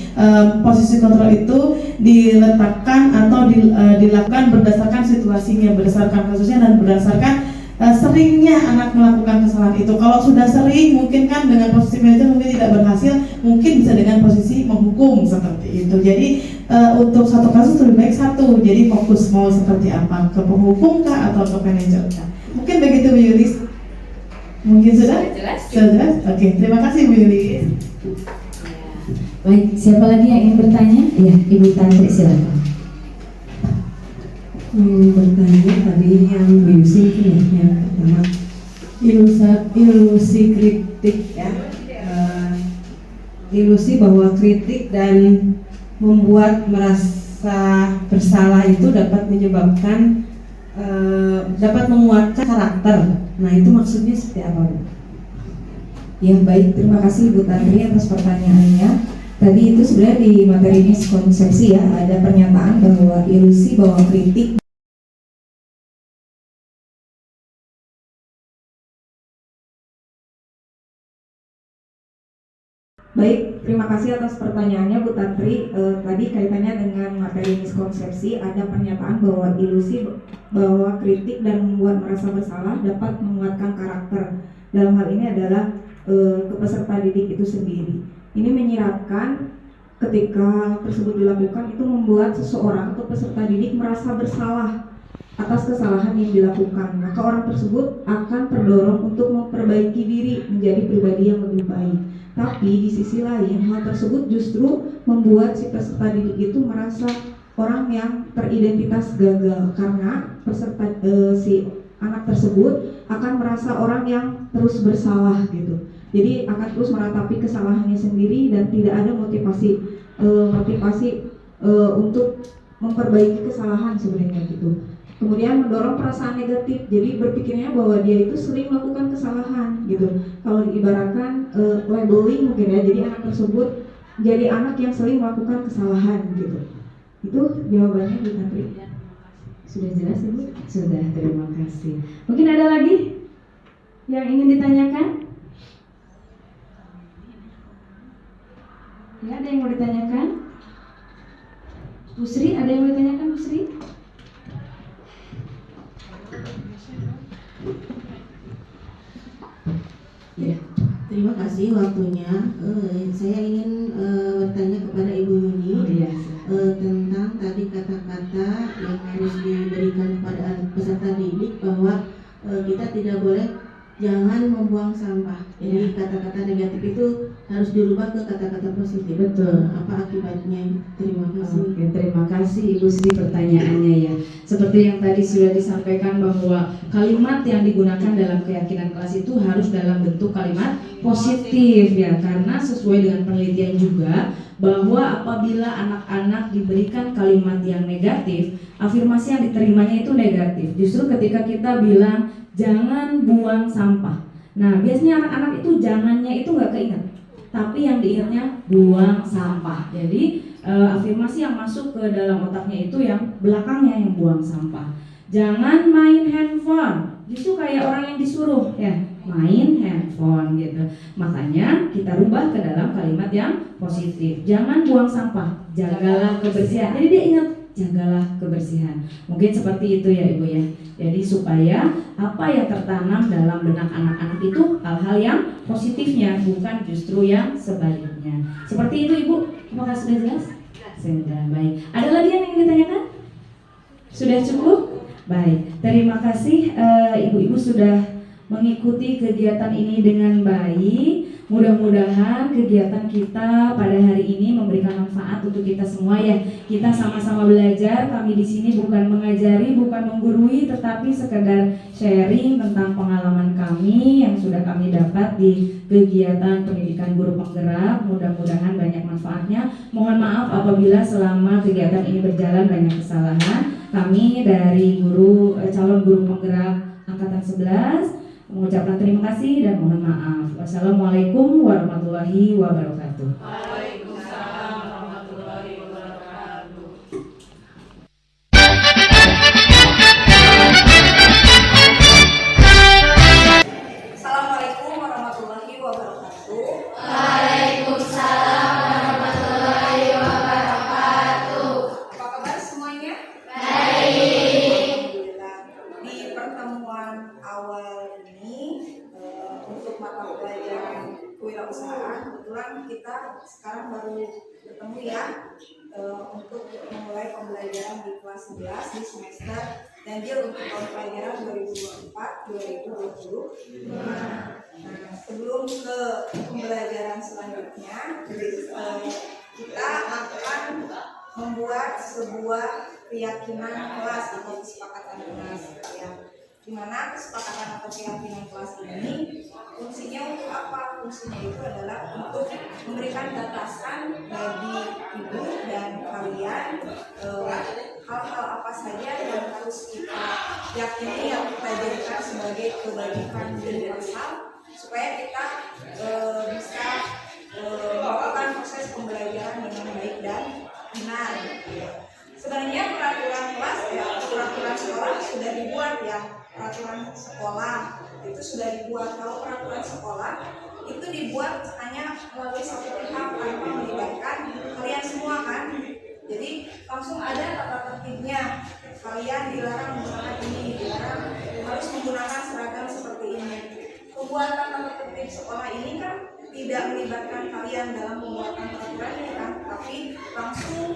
posisi kontrol itu diletakkan atau dilakukan berdasarkan situasinya, berdasarkan kasusnya, dan berdasarkan seringnya anak melakukan kesalahan itu. Kalau sudah sering, mungkin kan dengan posisi manajer mungkin tidak berhasil, mungkin bisa dengan posisi menghukum seperti itu. Jadi untuk satu kasus lebih baik satu. Jadi fokus mau seperti apa, ke penghukum kah atau ke manajer kah? Mungkin begitu Bu Yulis. Mungkin sudah jelas? Sudah jelas? Oke, terima kasih Bu Yulis. Baik, siapa lagi yang ingin bertanya? Ya, Ibu Tantri silakan. Bertanya tadi yang ilusi itu ya, yang pertama ilusi kritik ya, ilusi bahwa kritik dan membuat merasa bersalah itu dapat menyebabkan dapat menguatkan karakter. Nah itu maksudnya seperti apa Bu? Ya baik, terima kasih Bu Tantri atas pertanyaannya. Tadi itu sebenarnya di materi miskonsepsi ya, ada pernyataan bahwa ilusi bahwa kritik. Baik, terima kasih atas pertanyaannya Bu Tantri. Tadi kaitannya dengan materi miskonsepsi, ada pernyataan bahwa ilusi bahwa kritik dan membuat merasa bersalah dapat menguatkan karakter. Dalam hal ini adalah ke peserta didik itu sendiri. Ini menyiratkan ketika tersebut dilakukan itu membuat seseorang atau peserta didik merasa bersalah atas kesalahan yang dilakukan. Maka orang tersebut akan terdorong untuk memperbaiki diri menjadi pribadi yang lebih baik. Tapi di sisi lain hal tersebut justru membuat si peserta didik itu merasa orang yang teridentitas gagal karena peserta si anak tersebut akan merasa orang yang terus bersalah gitu. Jadi akan terus meratapi kesalahannya sendiri dan tidak ada motivasi untuk memperbaiki kesalahan sebenarnya gitu. Kemudian mendorong perasaan negatif, jadi berpikirnya bahwa dia itu sering melakukan kesalahan gitu. Kalau diibaratkan labeling mungkin ya, jadi anak tersebut jadi anak yang sering melakukan kesalahan gitu. Itu jawabannya Bu Tantri. Sudah jelas Ibu? Sudah, terima kasih. Mungkin ada lagi yang ingin ditanyakan? Ya, ada yang mau ditanyakan? Bu Sri, ada yang mau ditanyakan Bu Sri? Ya, terima kasih waktunya. Saya ingin bertanya kepada Ibu Yuni tentang tadi kata-kata yang harus diberikan kepada peserta didik bahwa kita tidak boleh jangan membuang sampah. Jadi kata-kata negatif itu harus dirubah ke kata-kata positif. Betul. Apa akibatnya? Terima kasih. Oke, terima kasih Ibu Sri pertanyaannya ya. Seperti yang tadi sudah disampaikan bahwa kalimat yang digunakan dalam keyakinan kelas itu harus dalam bentuk kalimat positif ya, karena sesuai dengan penelitian juga bahwa apabila anak-anak diberikan kalimat yang negatif, afirmasi yang diterimanya itu negatif. Justru ketika kita bilang jangan buang sampah, nah biasanya anak-anak itu jangannya itu nggak keinget, tapi yang diingatnya buang sampah. Jadi afirmasi yang masuk ke dalam otaknya itu yang belakangnya yang buang sampah. Jangan main handphone, justru kayak orang yang disuruh ya main handphone gitu. Makanya kita rubah ke dalam kalimat yang positif. Jangan buang sampah, jagalah kebersihan. Jadi dia ingat jagalah kebersihan. Mungkin seperti itu ya Ibu ya. Jadi supaya apa yang tertanam dalam benak anak-anak itu hal-hal yang positifnya, bukan justru yang sebaliknya. Seperti itu Ibu. Apakah sudah jelas? Sudah, baik. Ada lagi yang ingin ditanyakan? Sudah cukup? Baik. Terima kasih Ibu-ibu sudah mengikuti kegiatan ini dengan baik. Mudah-mudahan kegiatan kita pada hari ini memberikan manfaat untuk kita semua ya. Kita sama-sama belajar. Kami di sini bukan mengajari, bukan menggurui, tetapi sekedar sharing tentang pengalaman kami yang sudah kami dapat di kegiatan pendidikan guru penggerak. Mudah-mudahan banyak manfaatnya. Mohon maaf apabila selama kegiatan ini berjalan banyak kesalahan. Kami dari calon guru penggerak angkatan 11 mengucapkan terima kasih dan mohon maaf. Wassalamualaikum warahmatullahi wabarakatuh. Assalamualaikum warahmatullahi wabarakatuh. Apa kabar semuanya? Alhamdulillah. Di pertemuan awal ini untuk mata pelajaran kewirausahaan, kebetulan kita sekarang baru bertemu ya untuk memulai pembelajaran di kelas 11 di semester ganjil untuk tahun pelajaran 2024-2020. Nah, sebelum ke pembelajaran selanjutnya, kita akan membuat sebuah keyakinan kelas atau kesepakatan kelas ya. Di mana kesepakatan atau keyakinan kelas ini fungsinya untuk apa? Fungsinya itu adalah untuk memberikan batasan bagi ibu dan kalian hal-hal apa saja yang harus kita yakini, yang kita jadikan sebagai kebajikan universal supaya kita bisa melakukan proses pembelajaran dengan baik dan benar. Sebenarnya peraturan kelas peraturan sekolah sudah dibuat ya. Peraturan sekolah itu sudah dibuat. Kalau peraturan sekolah itu dibuat hanya melalui satu pihak tanpa melibatkan kalian semua kan. Jadi langsung ada tata tertibnya. Kalian dilarang menggunakan ini, dilarang harus menggunakan seragam seperti ini. Pembuatan tata tertib sekolah ini kan tidak melibatkan kalian dalam pembuatan peraturan ini kan, tapi langsung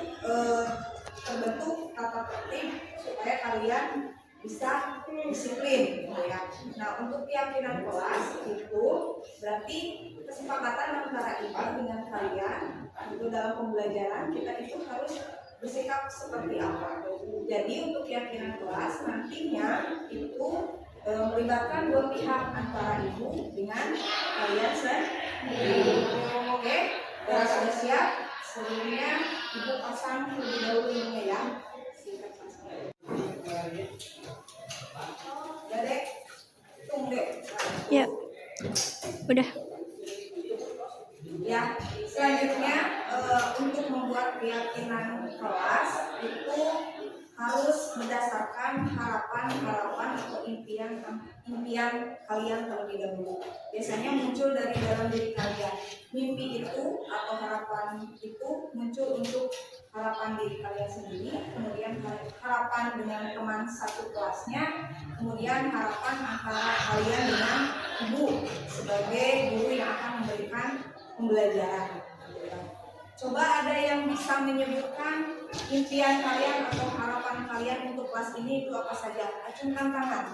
terbentuk tata tertib supaya kalian bisa disiplin gitu ya. Nah, untuk keyakinan kelas itu berarti kesepakatan antara ibu dengan kalian itu dalam pembelajaran kita itu harus bersikap seperti apa. Jadi untuk keyakinan kelas nantinya itu melibatkan dua pihak antara ibu dengan kalian sendiri. Oke, dan sudah siap? Sebelumnya ibu pasang terlebih dahulu ini ya. Ya dek, tunggu dek. Ya, udah. Ya, selanjutnya untuk membuat keyakinan kelas itu harus berdasarkan harapan-harapan atau impian kalian terlebih dahulu. Biasanya muncul dari dalam diri kalian. Mimpi itu atau harapan itu muncul untuk harapan diri kalian sendiri, kemudian harapan dengan teman satu kelasnya, kemudian harapan antara kalian dengan ibu sebagai guru yang akan memberikan pembelajaran. Coba ada yang bisa menyebutkan impian kalian atau harapan kalian untuk kelas ini itu apa saja? Acungkan tangan.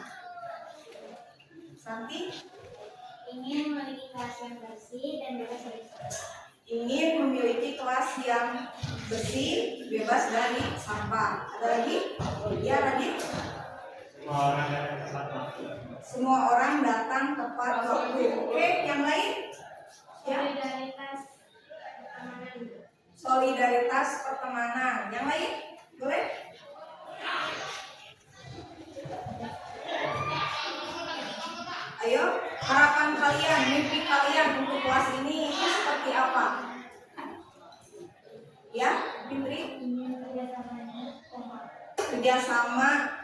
Santi? Ingin memiliki kelas yang bersih dan bebas dari sampah. Ingin memiliki kelas yang bersih, bebas dari sampah. Ada lagi? Ya, lagi? Semua orang datang tepat waktu. Oke, yang lain? Ya. Solidaritas pertemanan. Yang lain? Boleh? Ayo, harapan kalian, mimpi kalian untuk kelas ini itu seperti apa? Ya, Fitri? Kerjasama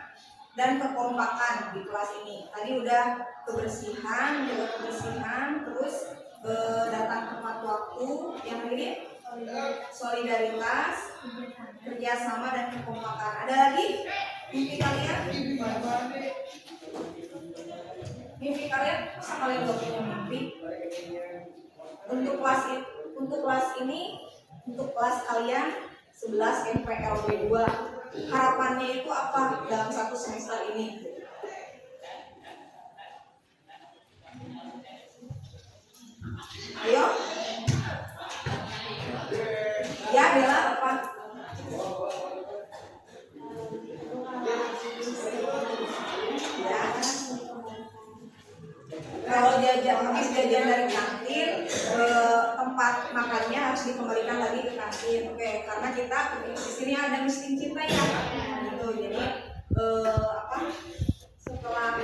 dan kekompakan di kelas ini. Tadi udah kebersihan, terus datang tepat waktu. Yang ini solidaritas, kerjasama dan kekompakan. Ada lagi mimpi kalian? Mimpi kalian, masa kalian gak punya mimpi? Untuk kelas ini, untuk kelas kalian 11 MPLB 2, harapannya itu apa dalam satu semester ini? Ayo. Ya, Bella, apa? Ya. Kalau habis jajan dari kantin, tempat makannya harus dikembalikan lagi ke kantin. Oke, karena kita di sini ada miskin cinta ya. Gitu. Jadi setelah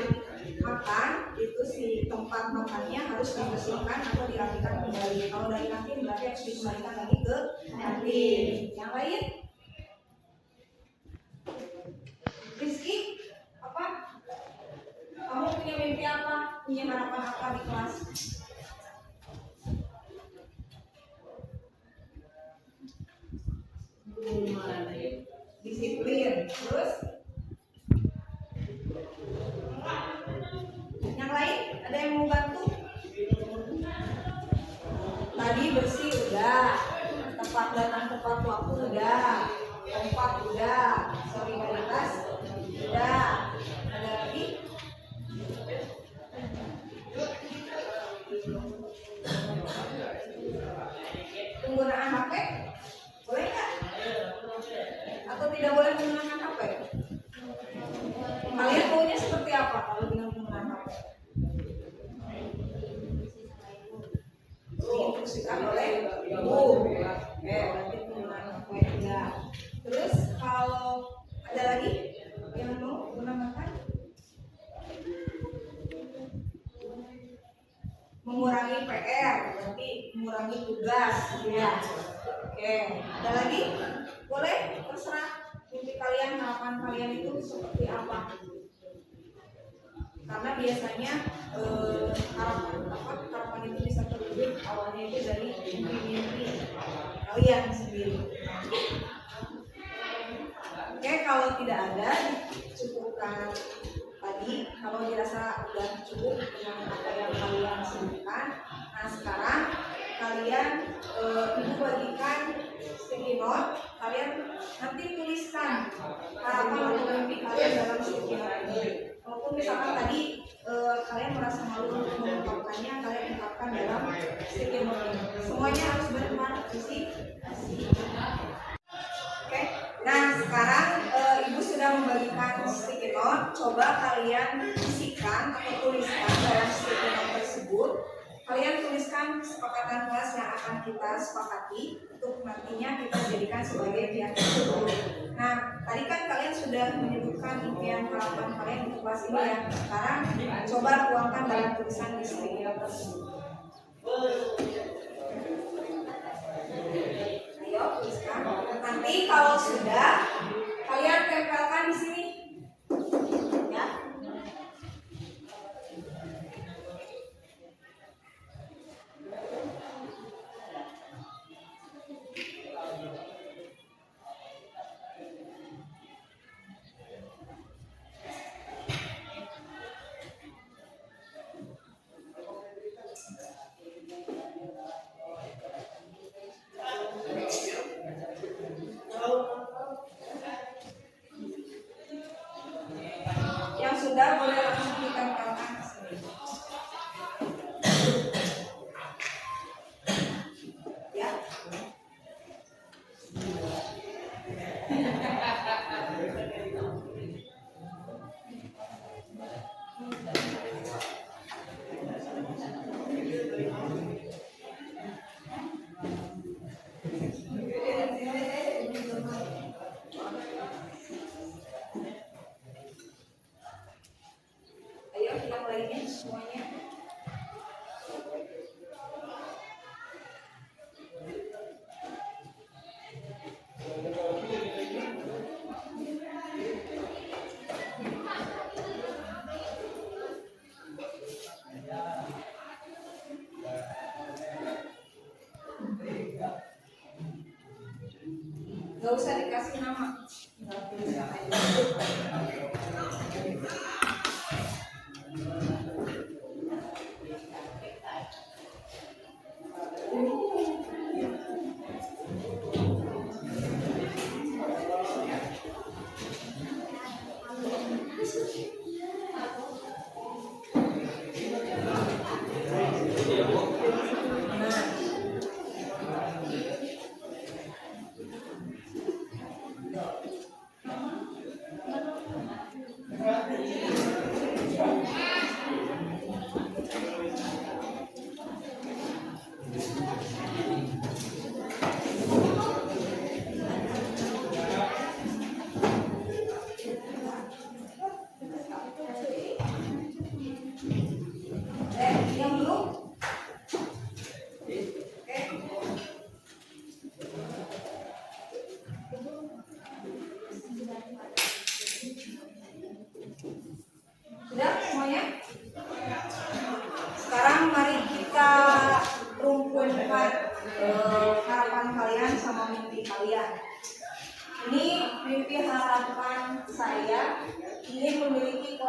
makan itu si tempat makannya harus dibersihkan atau dirapikan kembali. Kalau dari kantin berarti harus dikembalikan lagi ke kantin. Yang lain? Rizky, apa? Kamu punya mimpi apa? Punya harapan apa di kelas? Disiplin. Terus? Yang lain? Ada yang mau bantu? Tadi bersih udah, tepat datang tepat waktu udah, kompak udah, solidaritas udah. Ada lagi? Penggunaan HP boleh nggak? Atau tidak boleh menggunakan HP? Kalian maunya seperti apa kalau dengan penggunaan HP? Diinstruksikan oleh ibu. Berarti penggunaan HP enggak. Terus kalau ada lagi yang mau menggunakan? Mengurangi PR, berarti mengurangi tugas, ya. Oke, ada lagi? Boleh, terserah mimpi kalian, harapan kalian itu seperti apa? Karena biasanya harapan itu bisa terwujud awalnya itu dari mimpi kalian sendiri. Oke, kalau tidak ada, cukupkan tadi. Kalau dirasa udah cukup dengan apa yang kalian sebutkan. Nah, sekarang kalian ibu bagikan sticky note. Kalian nanti tuliskan harapan atau mimpi kalian dalam sticky note ini. Walaupun misalkan tadi kalian merasa malu untuk mengungkapkannya, kalian ungkapkan dalam sticky note ini. Semuanya harus berpartisipasi. Oke, nah sekarang ibu sudah membagikan sticky note. Coba kalian isikan atau tuliskan dalam sticky note tersebut. Kalian tuliskan kesepakatan kelas yang akan kita sepakati untuk nantinya kita jadikan sebagai pihak tersebut. Nah, tadi kan kalian sudah menyebutkan impian harapan kalian untuk kelas ini ya. Sekarang coba tuangkan dalam tulisan di sticky note tersebut. Ayo tuliskan. Nanti kalau sudah kalian tempelkan di sini, ya. Yang sudah boleh langsung ditempelkan ke sini. Ya. Ayo yang lainnya semuanya. Gak usah dikasih nama. Tinggal tuliskan aja.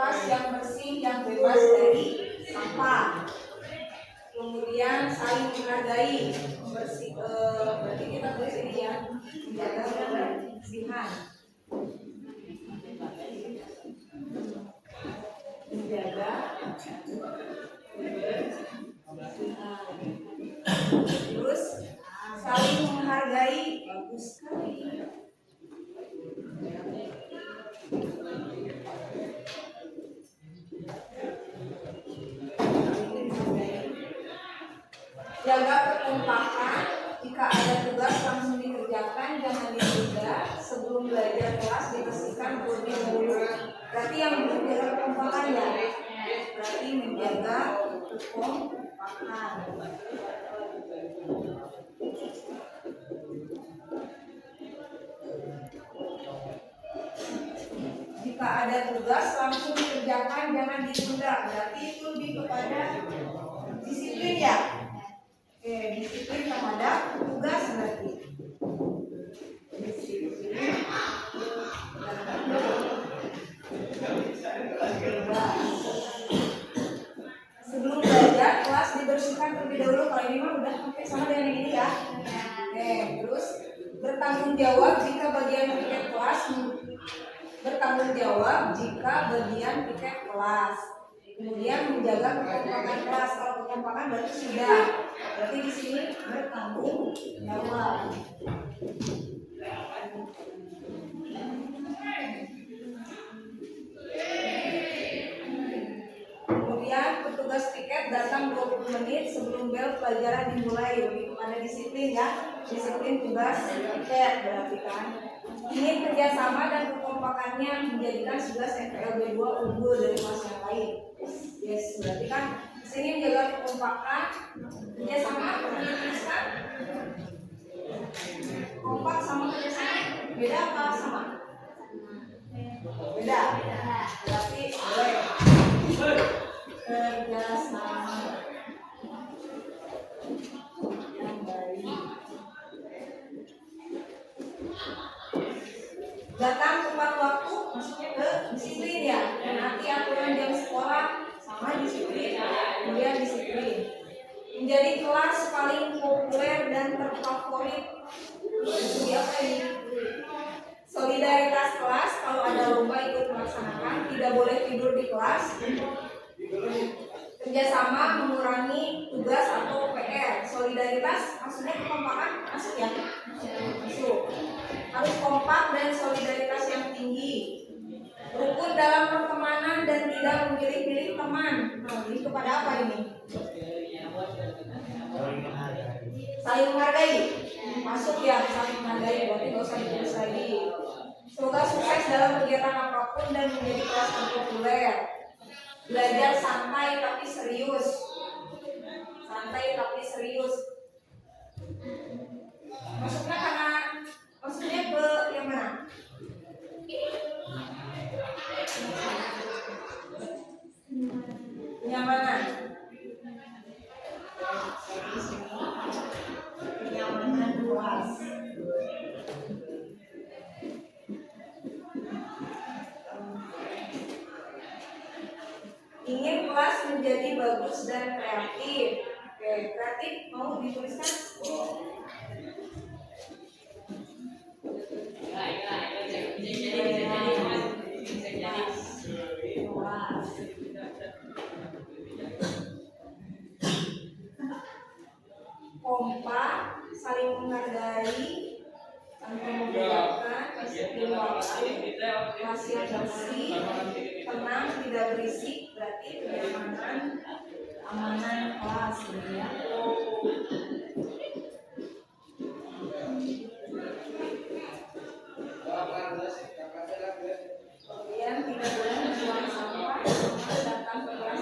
kelas yang bersih, yang bebas dari sampah. Kemudian saling menghargai, berarti kita tulis ini ya, menjaga kebersihan. Menjaga terus saling menghargai, bagus sekali. Jaga kekompakan, jika ada tugas langsung dikerjakan, jangan ditunda. Sebelum belajar kelas dibersihkan terlebih dahulu. Berarti yang belum jaga kekompakan ya, berarti menjaga kekompakan. Jika ada tugas langsung dikerjakan, jangan ditunda. Berarti itu lebih kepada disiplin ya. Oke, disiplin terhadap tugas berarti. Disiplin sebelum belajar kelas dibersihkan terlebih dahulu. Kalau ini mah udah sampai sama dengan yang ini ya. Oke, terus bertanggung jawab jika bagian piket kelas piket kelas. Kemudian menjaga kekompakan kelas. Kalau kekompakan berarti sudah. Berarti di sini bertanggung jawab. Kemudian petugas piket datang 20 menit sebelum bel pelajaran dimulai. Lebih kepada disiplin ya. Disiplin tugas piket berarti kan. Ini kerjasama dan kekompakannya menjadikan 11 FPLB 2 unggul dari kelas yang lain. Yes, berarti kan di sini menjaga kekompakan, kerjasama, dituliskan. Kompak sama kerjasama beda apa sama? Beda. Berarti boleh kerjasama yang baik. Datang tepat waktu, maksudnya ke disiplin ya. Menaati aturan jam sekolah sama disiplin. Kemudian disiplin. Menjadi kelas paling populer dan terfavorit. Jadi apa ini? Solidaritas kelas, kalau ada lomba ikut melaksanakan, tidak boleh tidur di kelas. Kerjasama mengurangi tugas atau PR. Solidaritas maksudnya kekompakan, masuk ya? Masuk. Harus kompak dan solidaritas yang tinggi. Rukun dalam pertemanan dan tidak memilih-pilih teman. Nah, ini kepada apa ini? Saling menghargai. Masuk ya, saling menghargai. Berarti nggak usah ditulis lagi. Semoga sukses dalam kegiatan apapun dan menjadi kelas terpopuler. Belajar santai tapi serius. Santai tapi serius. Maksudnya ke yang mana? Kenyamanan. Kenyamanan luas. Ingin kelas menjadi bagus dan kreatif. Oke, kreatif mau dituliskan? Kompak, saling menghargai, tanpa membedakan, disiplin waktu, hasil bersih, tenang, tidak berisik, berarti kenyamanan, amanan kelas, ya. Kemudian tidak boleh membuang sampah, datang ke kelas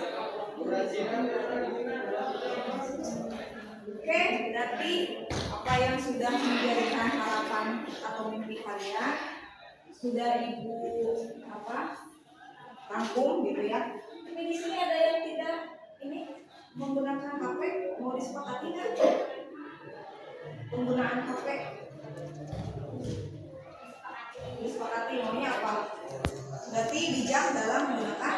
Oke, berarti apa yang sudah menjadikan harapan atau mimpi kalian sudah ibu rangkum gitu ya. Tapi di sini ada yang tidak ini menggunakan HP, mau disepakati nggak? Penggunaan HP disepakati maunya apa? Berarti bijak dalam menggunakan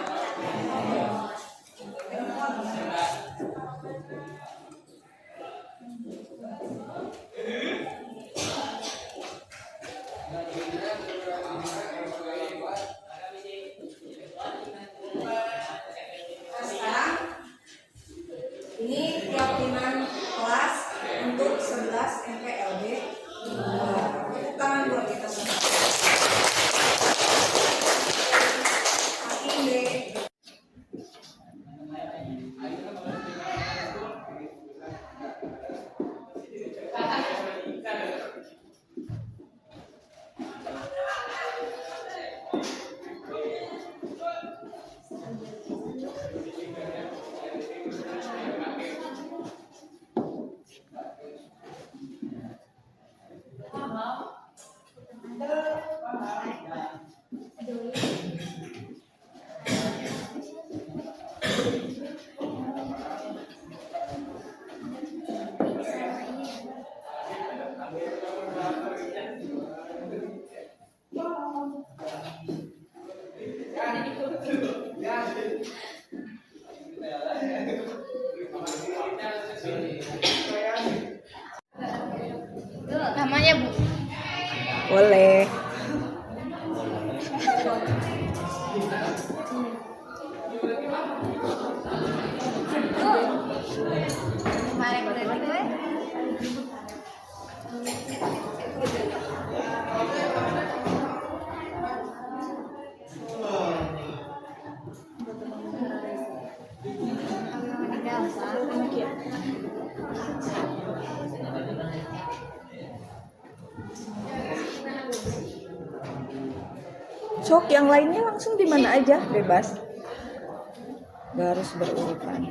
Sok yang lainnya langsung di mana aja, bebas. Gak harus berurutan.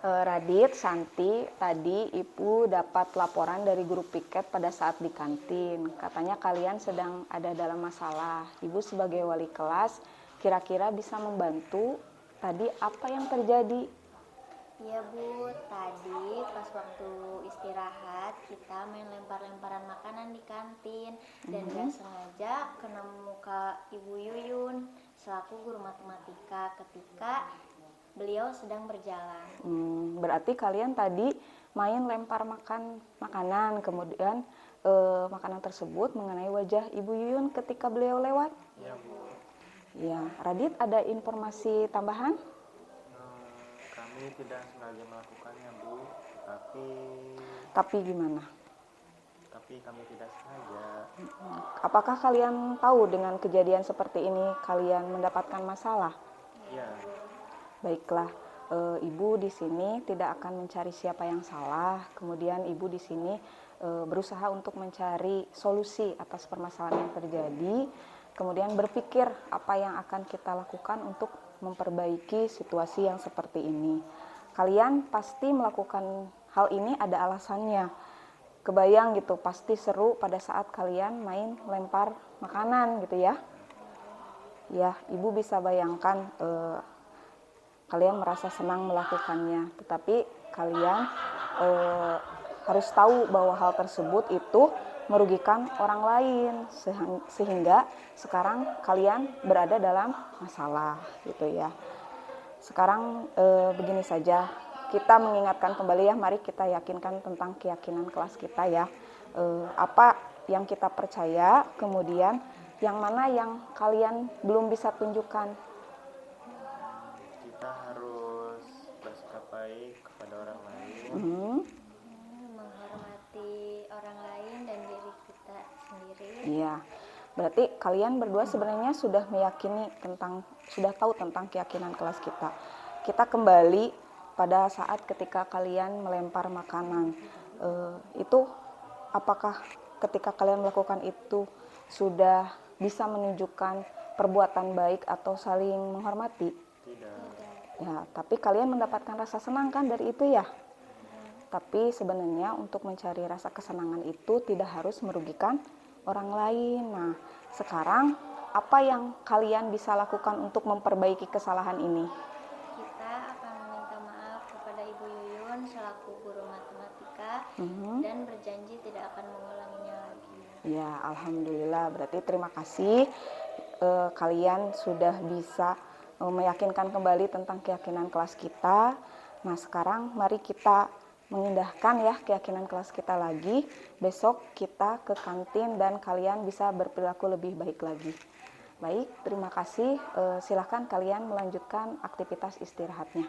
Radit, Santi, tadi Ibu dapat laporan dari guru piket pada saat di kantin. Katanya kalian sedang ada dalam masalah. Ibu sebagai wali kelas, kira-kira bisa membantu. Tadi apa yang terjadi? Iya Bu, tadi pas waktu istirahat kita main lempar-lemparan makanan di kantin dan gak sengaja kena muka Ibu Yuyun selaku guru matematika ketika beliau sedang berjalan. Berarti kalian tadi main lempar makanan, kemudian makanan tersebut mengenai wajah Ibu Yuyun ketika beliau lewat? Iya Bu. Ya, Radit ada informasi tambahan? Kami tidak sengaja melakukannya Bu, Tapi gimana? tapi kami tidak sengaja. Apakah kalian tahu dengan kejadian seperti ini kalian mendapatkan masalah? Iya. Baiklah, Ibu di sini tidak akan mencari siapa yang salah. Kemudian Ibu di sini berusaha untuk mencari solusi atas permasalahan yang terjadi. Kemudian berpikir apa yang akan kita lakukan untuk memperbaiki situasi yang seperti ini. Kalian pasti melakukan hal ini ada alasannya. Kebayang gitu, pasti seru pada saat kalian main lempar makanan gitu ya. Ya, Ibu bisa bayangkan kalian merasa senang melakukannya. Tetapi kalian harus tahu bahwa hal tersebut itu merugikan orang lain. Sehingga sekarang kalian berada dalam masalah gitu ya. Sekarang begini saja. Kita mengingatkan kembali ya, mari kita yakinkan tentang keyakinan kelas kita ya. Apa yang kita percaya, kemudian yang mana yang kalian belum bisa tunjukkan. Kita harus bersikap baik kepada orang lain. Menghormati orang lain dan diri kita sendiri. Iya. Berarti kalian berdua sebenarnya sudah meyakini sudah tahu tentang keyakinan kelas kita. Kita kembali pada saat ketika kalian melempar makanan, itu apakah ketika kalian melakukan itu sudah bisa menunjukkan perbuatan baik atau saling menghormati? Tidak. Ya, tapi kalian mendapatkan rasa senang kan dari itu ya? Tapi sebenarnya untuk mencari rasa kesenangan itu tidak harus merugikan orang lain. Nah, sekarang apa yang kalian bisa lakukan untuk memperbaiki kesalahan ini? Kita akan meminta maaf kepada Ibu Yuyun selaku guru matematika dan berjanji tidak akan mengulanginya lagi. Ya, alhamdulillah. Berarti terima kasih kalian sudah bisa meyakinkan kembali tentang keyakinan kelas kita. Nah, sekarang mari kita mengindahkan ya keyakinan kelas kita lagi. Besok kita ke kantin dan kalian bisa berperilaku lebih baik lagi. Baik, terima kasih. Silakan kalian melanjutkan aktivitas istirahatnya.